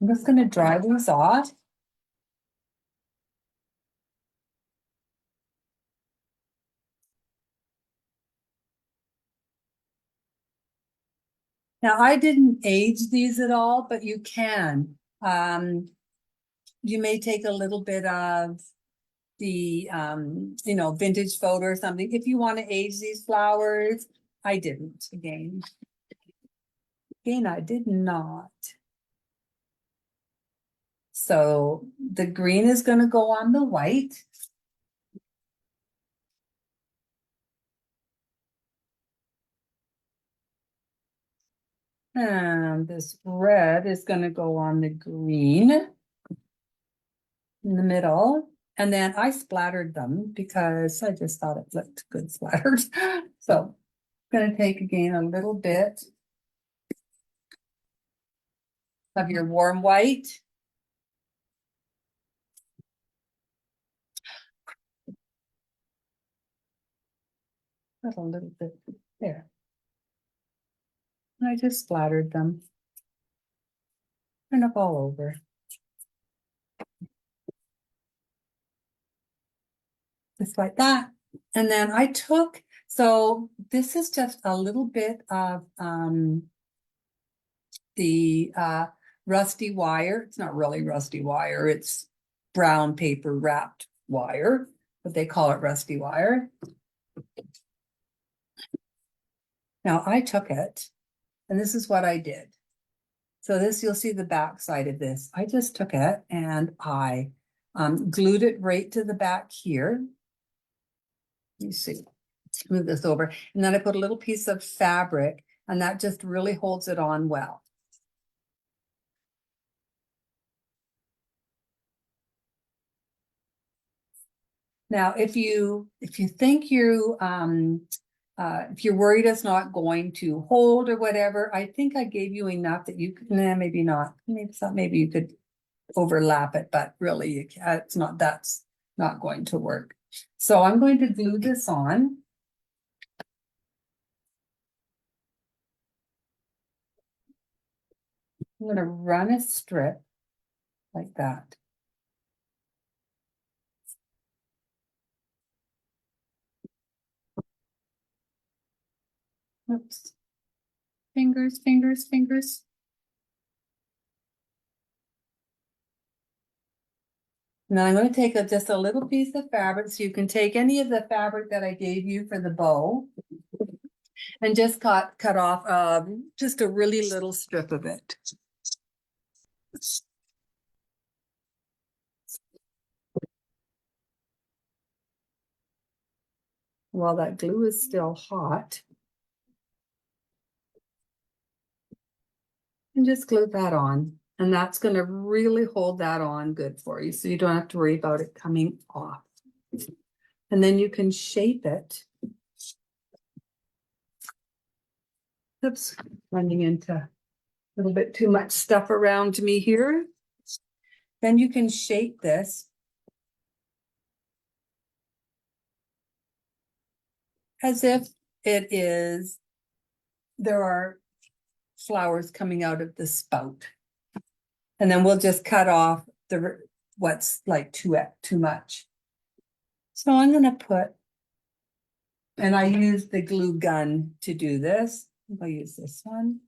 I'm just going to dry these off. Now, I didn't age these at all, but you can. You may take a little bit of the, vintage photo or something. If you want to age these flowers, I didn't again. Again, I did not. So the green is going to go on the white. And this red is going to go on the green in the middle. And then I splattered them because I just thought it looked good splattered. So I'm going to take again a little bit of your warm white. Put a little bit there. And I just splattered them. Kind of all over. Just like that. And then I took, so this is just a little bit of the rusty wire. It's not really rusty wire, it's brown paper wrapped wire, but they call it rusty wire. Now I took it, and this is what I did. So this, you'll see the back side of this. I just took it and I glued it right to the back here. You see, move this over. And then I put a little piece of fabric and that just really holds it on well. Now, if you think you if you're worried it's not going to hold or whatever, I think I gave you enough that you could, maybe not, maybe you could overlap it, but really it's not, that's not going to work. So I'm going to glue this on. I'm gonna run a strip like that. Oops. Fingers, fingers, fingers. Now I'm going to take just a little piece of fabric, so you can take any of the fabric that I gave you for the bow and just cut off just a really little strip of it. While that glue is still hot. And just glue that on. And that's going to really hold that on good for you, so you don't have to worry about it coming off. And then you can shape it. Oops, running into a little bit too much stuff around me here. Then you can shape this as if it is, there are flowers coming out of the spout. And then we'll just cut off the what's like too much. So I'm going to put, and I use the glue gun to do this. I'll use this one.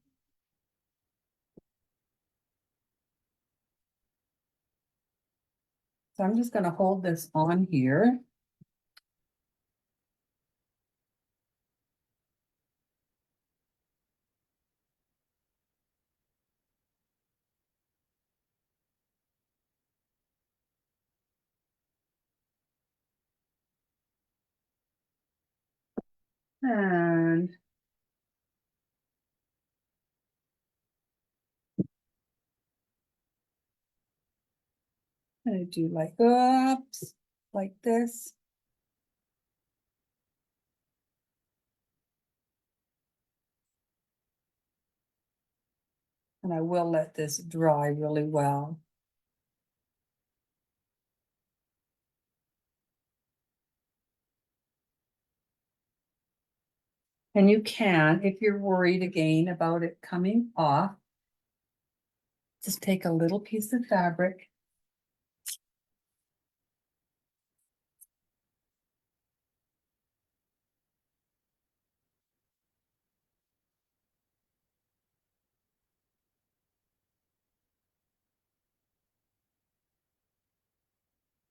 So I'm just going to hold this on here. And I'm going to do like, oops, like this. And I will let this dry really well. And you can, if you're worried again about it coming off, just take a little piece of fabric.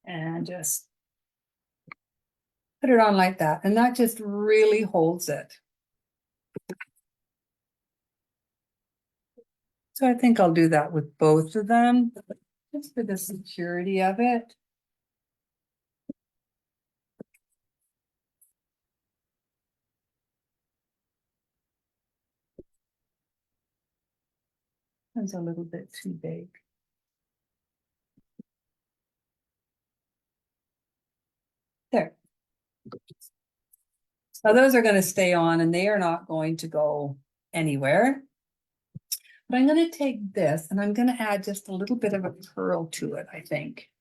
And just put it on like that. And that just really holds it. So I think I'll do that with both of them, just for the security of it. It's a little bit too big. There. Now those are going to stay on and they are not going to go anywhere. But I'm going to take this and I'm going to add just a little bit of a curl to it, I think.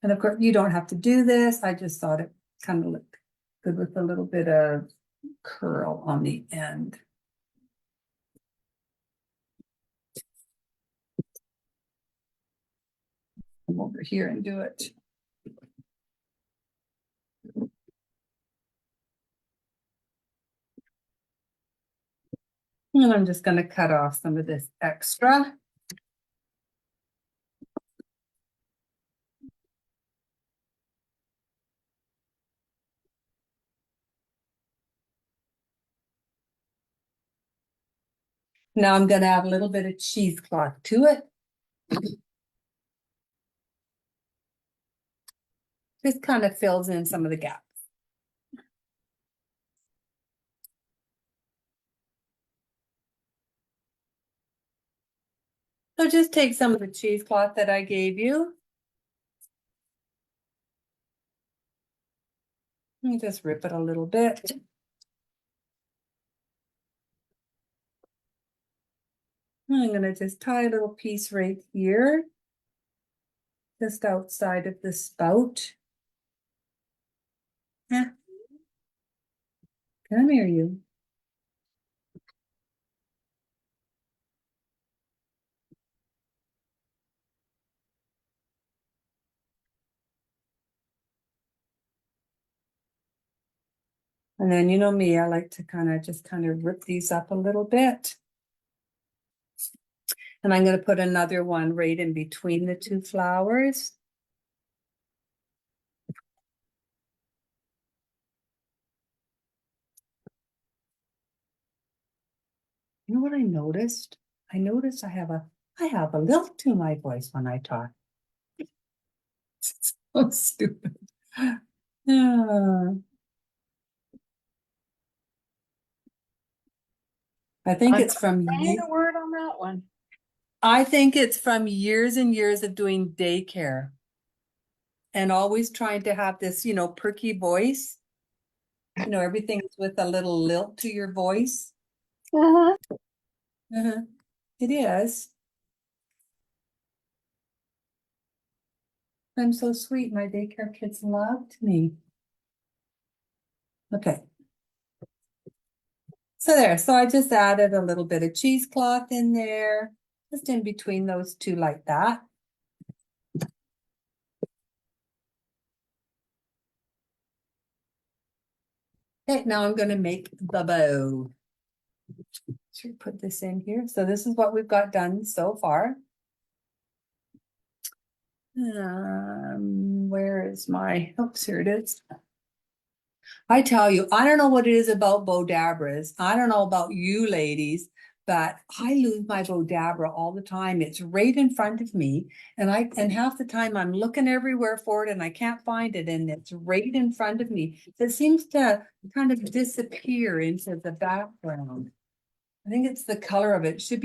And of course, you don't have to do this. I just thought it kind of looked good with a little bit of curl on the end. Come over here and do it. And I'm just going to cut off some of this extra. Now I'm going to add a little bit of cheesecloth to it. This kind of fills in some of the gaps. So just take some of the cheesecloth that I gave you. And just rip it a little bit. And I'm going to just tie a little piece right here, just outside of the spout. Yeah. Come here, you. And then you know me, I like to just rip these up a little bit. And I'm going to put another one right in between the two flowers. You know what I noticed? I noticed I have a lilt to my voice when I talk. It's so stupid. Yeah. I think it's from Say a word on that one. I think it's from years and years of doing daycare and always trying to have this, perky voice. Everything's with a little lilt to your voice. Uh-huh. It is. I'm so sweet. My daycare kids loved me. Okay. So there. So I just added a little bit of cheesecloth in there, just in between those two like that. Okay, now I'm going to make the bow. Should put this in here. So this is what we've got done so far. Where is my, oops, here it is. I tell you, I don't know what it is about Bodabras. I don't know about you ladies, but I lose my Bodabra all the time. It's right in front of me, and half the time I'm looking everywhere for it and I can't find it, and it's right in front of me. So it seems to kind of disappear into the background. I think it's the color of it. It should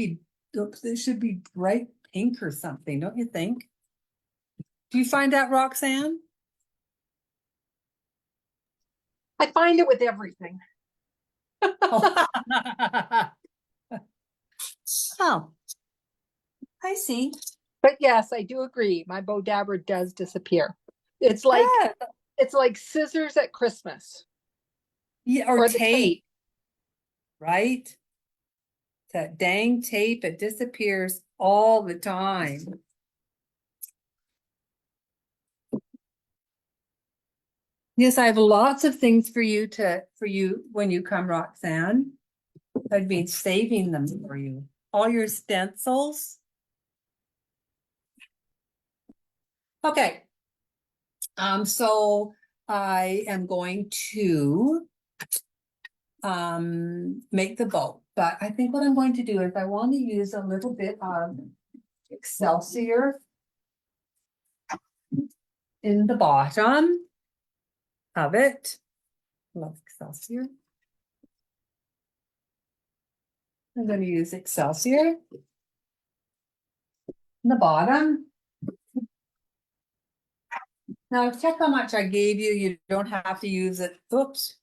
be bright pink or something, don't you think? Do you find that, Roxanne? I find it with everything. Oh, oh, I see. But yes, I do agree. My Bodabra does disappear. It's like Yeah, it's like scissors at Christmas. yeah, or Or the tape, right? That dang tape, it disappears all the time. Yes, I have lots of things for you when you come, Roxanne. I've been saving them for you. All your stencils. Okay. So I am going to make the bow, but I think what I'm going to do is I want to use a little bit of Excelsior in the bottom of it. Love Excelsior. I'm going to use Excelsior in the bottom. Now check how much I gave you. You don't have to use it. Oops.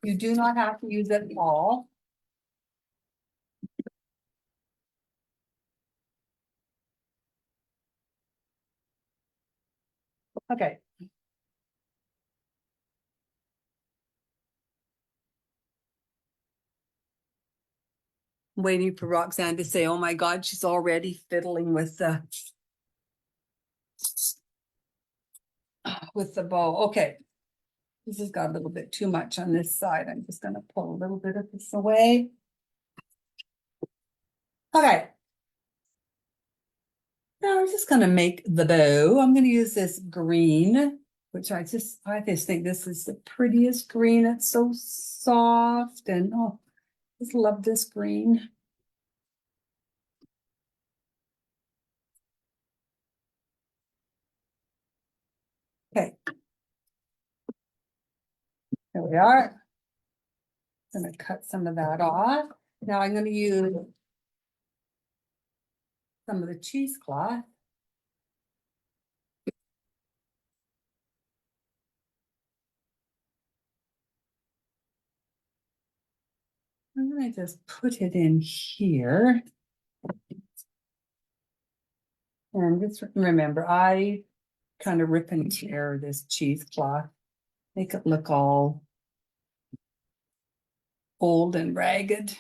You do not have to use it all. Okay. I'm waiting for Roxanne to say, oh my God, she's already fiddling with the bow. Okay. This has got a little bit too much on this side. I'm just going to pull a little bit of this away. Okay. Now I'm just going to make the bow. I'm going to use this green, which I just think this is the prettiest green. It's so soft and oh, I just love this green. Okay. There we are. I'm going to cut some of that off. Now I'm going to use some of the cheesecloth. I'm going to just put it in here. And just remember, I kind of rip and tear this cheesecloth, make it look all old and ragged.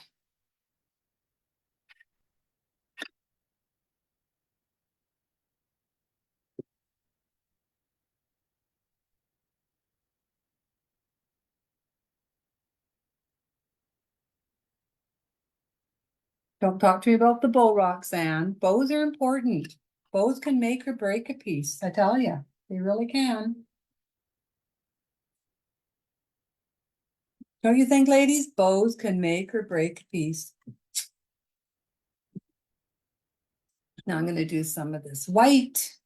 Don't talk to me about the bow, Roxanne. Bows are important. Bows can make or break a piece, I tell you. They really can. Don't you think, ladies? Bows can make or break a piece. Now I'm gonna do some of this white.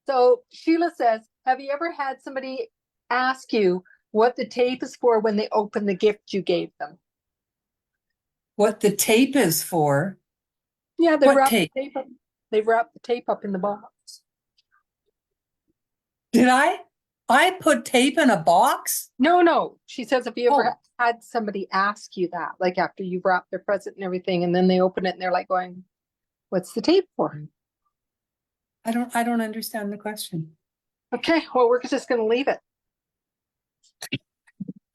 So Sheila says, have you ever had somebody ask you what the tape is for when they open the gift you gave them? What the tape is for. Yeah, they What wrap tape? the tape up. They wrap the tape up in the box. Did I? I put tape in a box? No. She says, have you ever Oh. had somebody ask you that, like after you wrap their present and everything, and then they open it and they're like going, what's the tape for? I don't understand the question. Okay, well, we're just gonna leave it.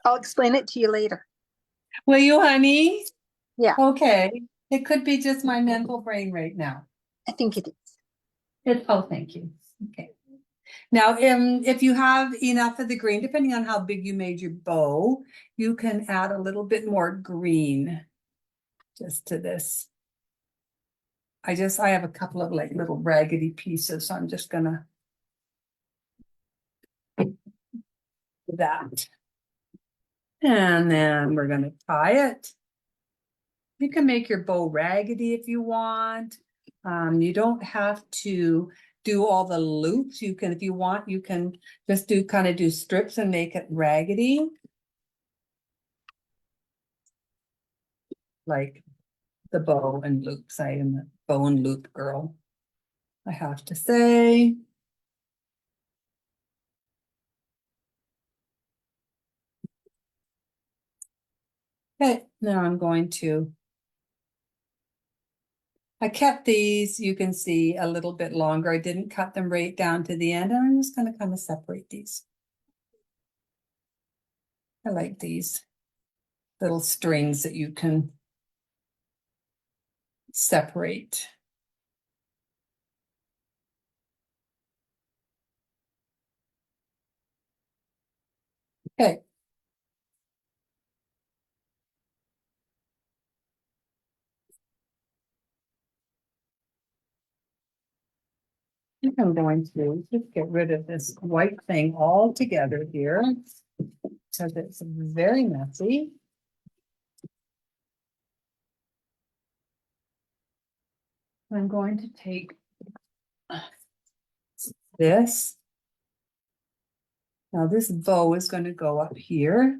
I'll explain it to you later. Will you, honey? Yeah, Okay. It could be just my mental brain right now. I think it is. Oh, thank you. Okay. Now, if you have enough of the green, depending on how big you made your bow, you can add a little bit more green just to this. I have a couple of like little raggedy pieces, so I'm just gonna do that. And then we're gonna tie it. You can make your bow raggedy if you want. You don't have to do all the loops. You can, if you want, you can just do strips and make it raggedy. Like the bow and loops. I am a bow and loop girl, I have to say. Okay, now I'm going to, I kept these, you can see, a little bit longer. I didn't cut them right down to the end. I'm just gonna kind of separate these. I like these little strings that you can separate. Okay. I think I'm going to just get rid of this white thing altogether here because it's very messy. I'm going to take this. Now this bow is going to go up here.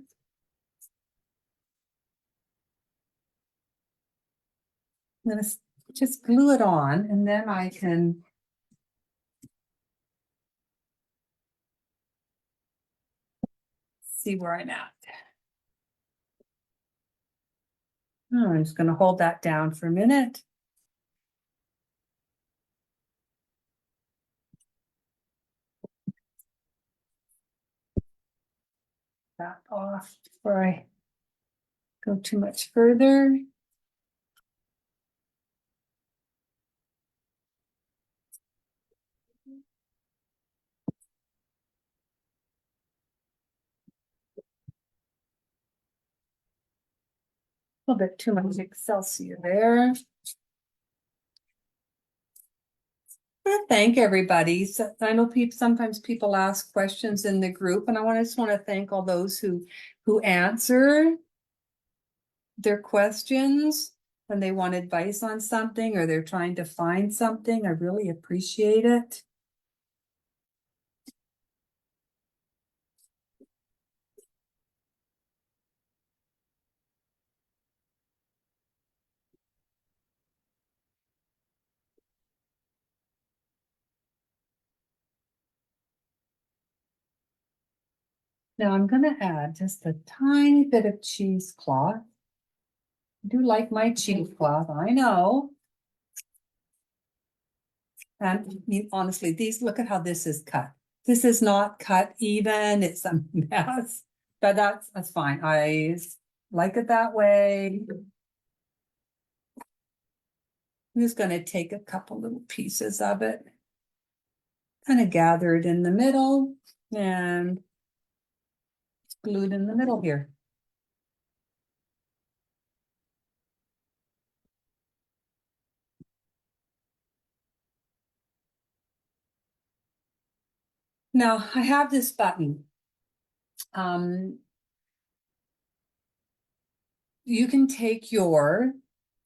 I'm going to just glue it on, and then I can see where I'm at. I'm just going to hold that down for a minute. That off before I go too much further. A little bit too much Excelsior there. Thank everybody. So I know sometimes people ask questions in the group, and I just want to thank all those who answer their questions when they want advice on something or they're trying to find something. I really appreciate it. Now I'm going to add just a tiny bit of cheesecloth. I do like my cheesecloth, I know. And honestly, look at how this is cut. This is not cut even, it's a mess, but that's fine. I like it that way. I'm just gonna take a couple little pieces of it. Kind of gather it in the middle and glue it in the middle here. Now I have this button. You can take your,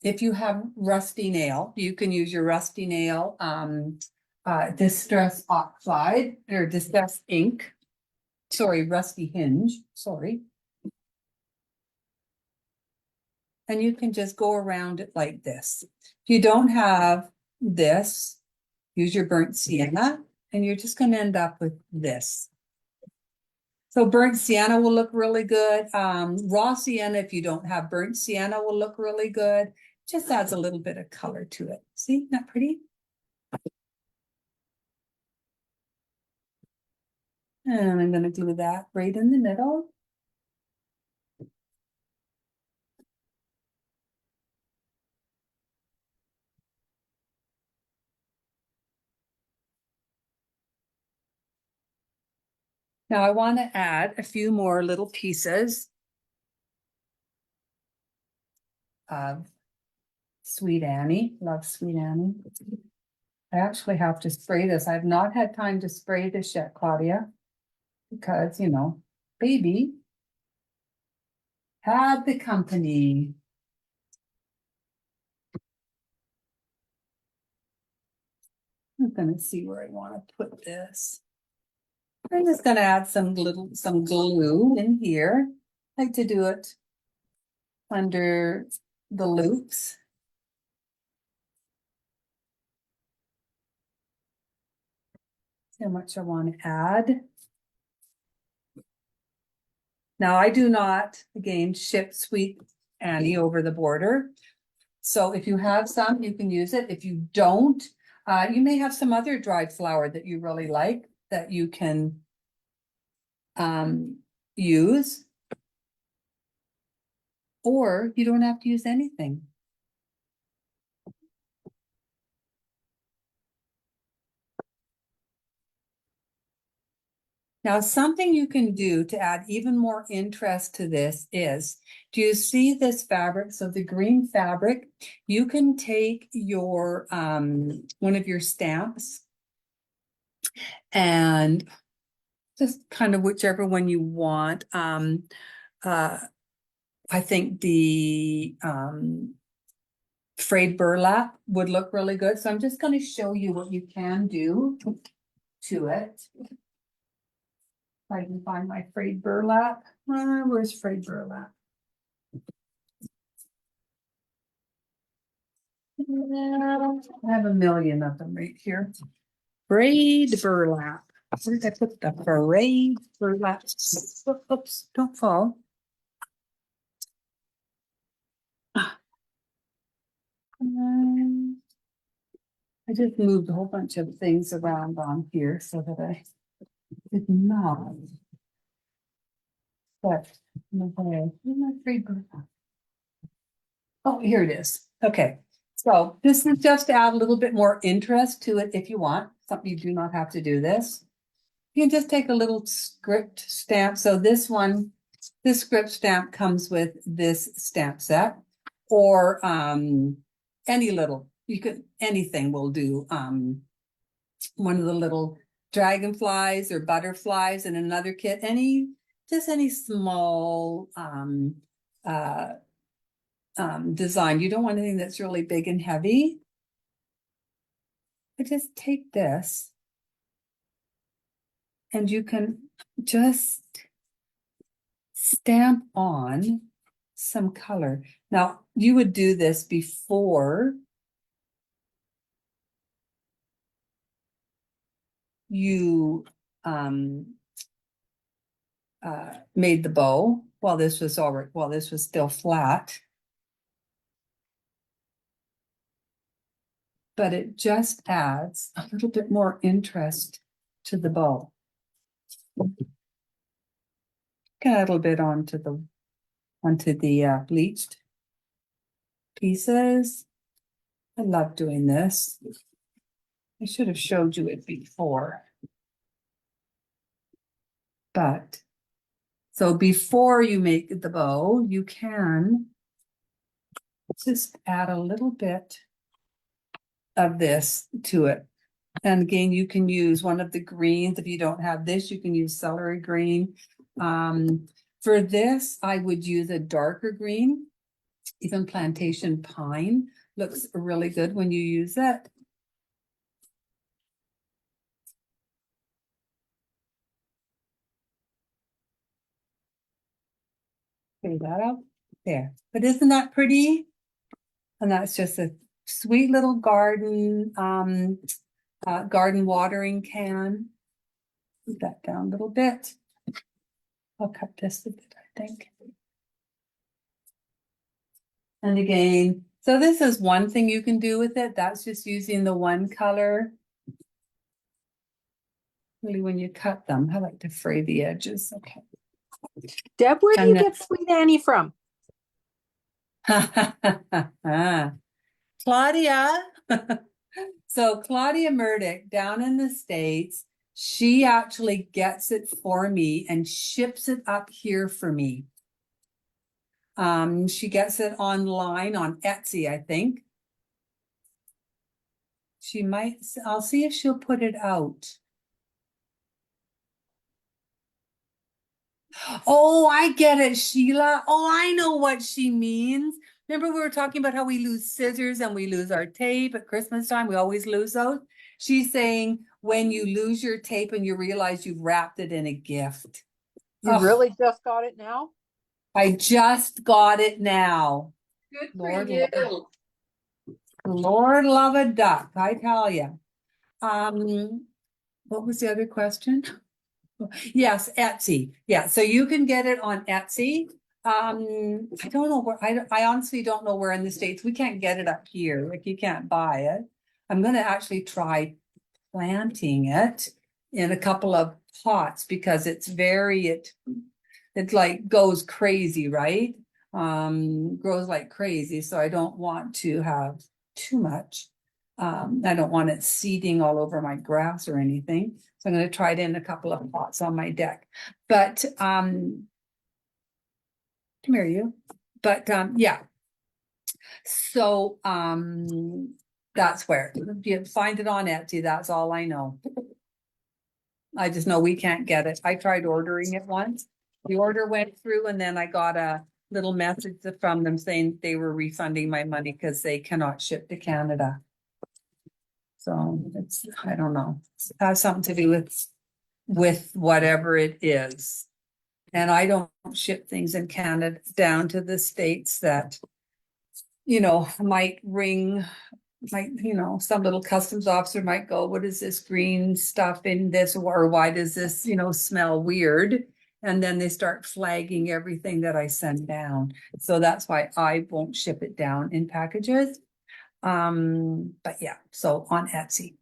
if you have rusty nail, you can use your rusty nail, Distress Oxide or Distress ink. Sorry, rusty hinge, sorry. And you can just go around it like this. If you don't have this, use your burnt sienna, and you're just going to end up with this. So burnt sienna will look really good. Raw sienna, if you don't have burnt sienna, will look really good. Just adds a little bit of color to it. See, isn't that pretty? And I'm going to glue that right in the middle. Now I want to add a few more little pieces of Sweet Annie. Love Sweet Annie. I actually have to spray this. I've not had time to spray this yet, Claudia, because, you know, baby had the company. I'm gonna see where I want to put this. I'm just gonna add some glue in here. I like to do it under the loops. See how much I want to add. Now I do not, again, ship Sweet Annie over the border. So if you have some, you can use it. If you don't, you may have some other dried flower that you really like that you can use. Or you don't have to use anything. Now, something you can do to add even more interest to this is, do you see this fabric? So the green fabric, you can take your, one of your stamps and just kind of whichever one you want. I think the frayed burlap would look really good. So I'm just going to show you what you can do to it. If I can find my frayed burlap. Where's frayed burlap? I have a million of them right here. Frayed burlap. Where did I put the frayed burlap? Oops, don't fall. I just moved a whole bunch of things around on here so that I did not. But okay, my frayed burlap. Oh, here it is. Okay. So this is just to add a little bit more interest to it if you want. Something you do not have to do this. You can just take a little script stamp. So this one, this script stamp comes with this stamp set, or any little, you could, anything will do. One of the little dragonflies or butterflies in another kit, just any small design. You don't want anything that's really big and heavy. But just take this and you can just stamp on some color. Now, you would do this before you made the bow, while this was still flat. But it just adds a little bit more interest to the bow. Add a little bit onto the bleached pieces. I love doing this. I should have showed you it before. But, so before you make the bow, you can just add a little bit of this to it. And again, you can use one of the greens. If you don't have this, you can use celery green. For this, I would use a darker green. Even plantation pine looks really good when you use it. Figure that out there. But isn't that pretty? And that's just a sweet little garden, garden watering can. Put that down a little bit. I'll cut this a bit, I think. And again, so this is one thing you can do with it. That's just using the one color. Really, when you cut them, I like to fray the edges. Okay. Deb, where do And you then- get Sweet Annie from? Claudia. So Claudia Murdoch down in the States, she actually gets it for me and ships it up here for me. She gets it online on Etsy, I think. She might, I'll see if she'll put it out. Oh, I get it, Sheila. Oh, I know what she means. Remember we were talking about how we lose scissors and we lose our tape at Christmas time? We always lose those. She's saying when you lose your tape and you realize you've wrapped it in a gift. You Oh, really just got it now? I just got it now. Good Lord, for you. Lord love a duck, I tell you. What was the other question? Yes, Etsy. Yeah, so you can get it on Etsy. I don't know where, I honestly don't know where in the States. We can't get it up here. Like you can't buy it. I'm gonna actually try planting it in a couple of pots because it's very, it like goes crazy, right? Grows like crazy. So I don't want to have too much. I don't want it seeding all over my grass or anything. So I'm going to try it in a couple of pots on my deck. But come here, you. But yeah. So that's where you find it on Etsy. That's all I know. I just know we can't get it. I tried ordering it once. The order went through and then I got a little message from them saying they were refunding my money because they cannot ship to Canada. So it's, I don't know, it has something to do with whatever it is. And I don't ship things in Canada down to the States that, you know, might, you know, some little customs officer might go, what is this green stuff in this? Or why does this, you know, smell weird? And then they start flagging everything that I send down. So that's why I won't ship it down in packages. But yeah, so on Etsy.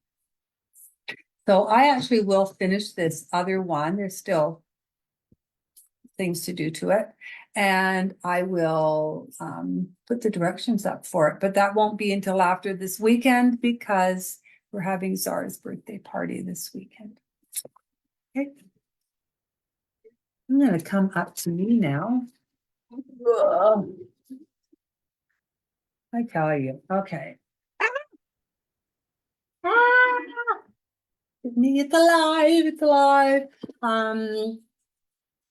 So I actually will finish this other one. There's still things to do to it. And I will put the directions up for it, but that won't be until after this weekend because we're having Zara's birthday party this weekend. Okay. I'm gonna come up to me now. Ugh. I tell you, okay. Me, it's alive, it's alive.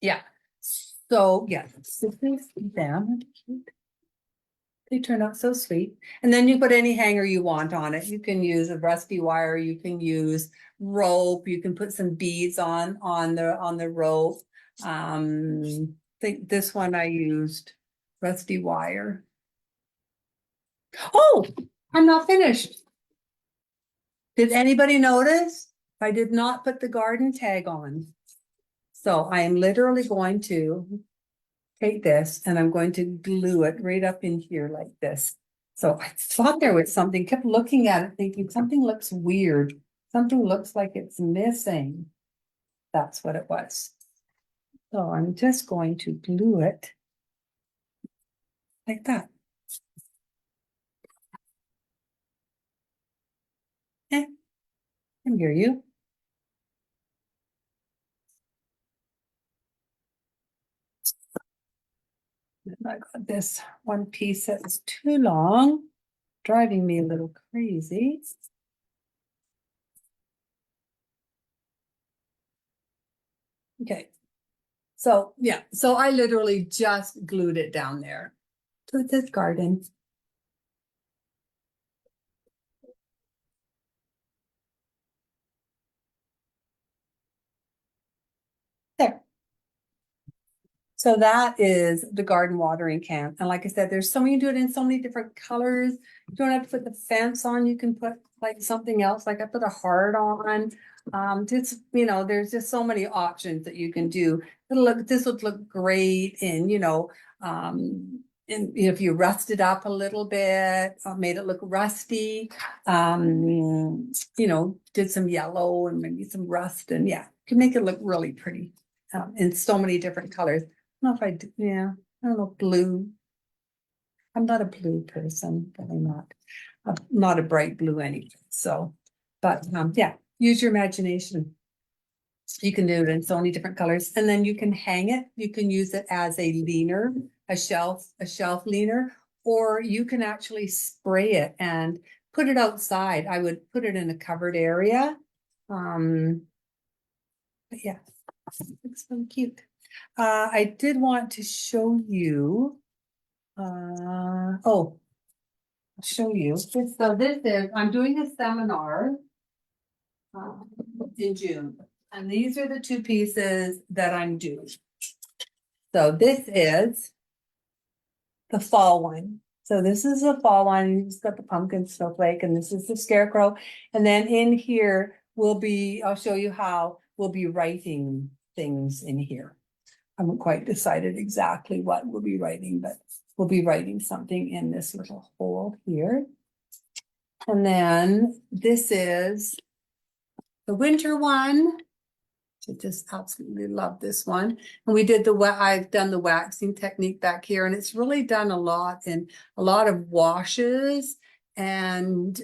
Yeah. So yeah, this is them. They turn out so sweet. And then you put any hanger you want on it. You can use a rusty wire, you can use rope, you can put some beads on the rope. I think this one I used rusty wire. Oh, I'm not finished. Did anybody notice? I did not put the garden tag on. So I am literally going to take this and I'm going to glue it right up in here like this. So I thought there was something, kept looking at it, thinking something looks weird. Something looks like it's missing. That's what it was. So I'm just going to glue it like that. I can hear you. And I got this one piece that is too long, driving me a little crazy. Okay. So, yeah, so I literally just glued it down there to this garden. There. So that is the garden watering can. And like I said, there's so many, you can do it in so many different colors. You don't have to put the fence on. You can put like something else, like I put a heart on. Just, you know, there's just so many options that you can do. This would look great in, and if you rust it up a little bit, made it look rusty, did some yellow and maybe some rust, and yeah, can make it look really pretty in so many different colors. I don't know if I do, yeah, I don't know, blue. I'm not a blue person, but I'm not a bright blue anyway, so, but, yeah, use your imagination. You can do it in so many different colors, and then you can hang it, you can use it as a leaner, a shelf leaner, or you can actually spray it and put it outside. I would put it in a covered area. But yeah, looks so cute. I did want to show you. I'll show you. So this is, I'm doing a seminar in June, and these are the two pieces that I'm doing. So this is the fall one. So this is the fall one. You just got the pumpkin snowflake, and this is the scarecrow. And then in here will be, I'll show you how we'll be writing things in here. I haven't quite decided exactly what we'll be writing, but we'll be writing something in this little hole here. And then this is the winter one. I just absolutely love this one. And we did I've done the waxing technique back here, and it's really done a lot in a lot of washes and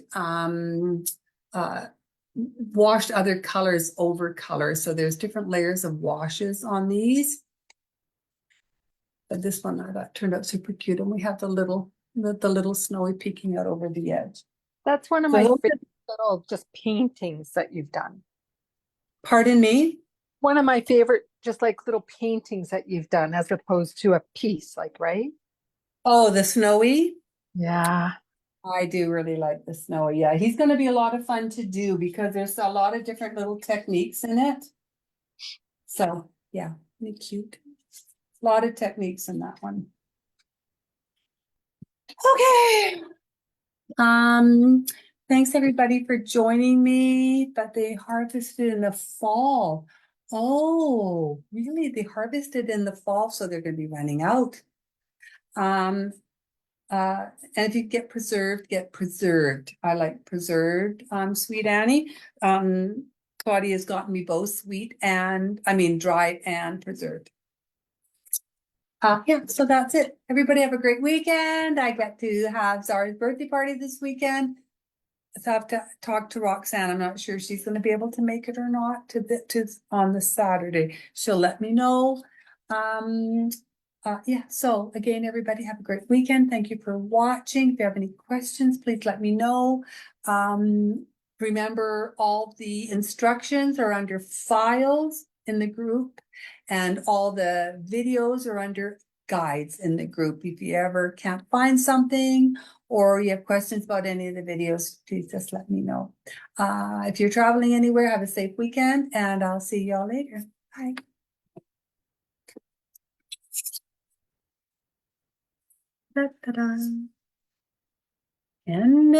washed other colors over colors. So there's different layers of washes on these. But this one I thought turned out super cute, and we have the little snowy peeking out over the edge. That's one of my favorite little just paintings that you've done. Pardon me? One of my favorite, just like little paintings that you've done, as opposed to a piece, like, right? Oh, the snowy? Yeah. I do really like the snowy. Yeah, he's going to be a lot of fun to do because there's a lot of different little techniques in it. So yeah, really cute. A lot of techniques in that one. Okay. Thanks everybody for joining me, but they harvested in the fall. Oh, really? They harvested in the fall, so they're going to be running out. And if you get preserved, get preserved. I like preserved, Sweet Annie. Claudia's gotten me both sweet and, dried and preserved. Yeah, so that's it. Everybody have a great weekend. I get to have Zara's birthday party this weekend. So I have to talk to Roxanne. I'm not sure if she's going to be able to make it or not to on the Saturday. She'll let me know. Yeah, so again, everybody have a great weekend. Thank you for watching. If you have any questions, please let me know. Remember, all the instructions are under files in the group, and all the videos are under guides in the group. If you ever can't find something or you have questions about any of the videos, please just let me know. If you're traveling anywhere, have a safe weekend, and I'll see y'all later. Bye. Da, da, da. And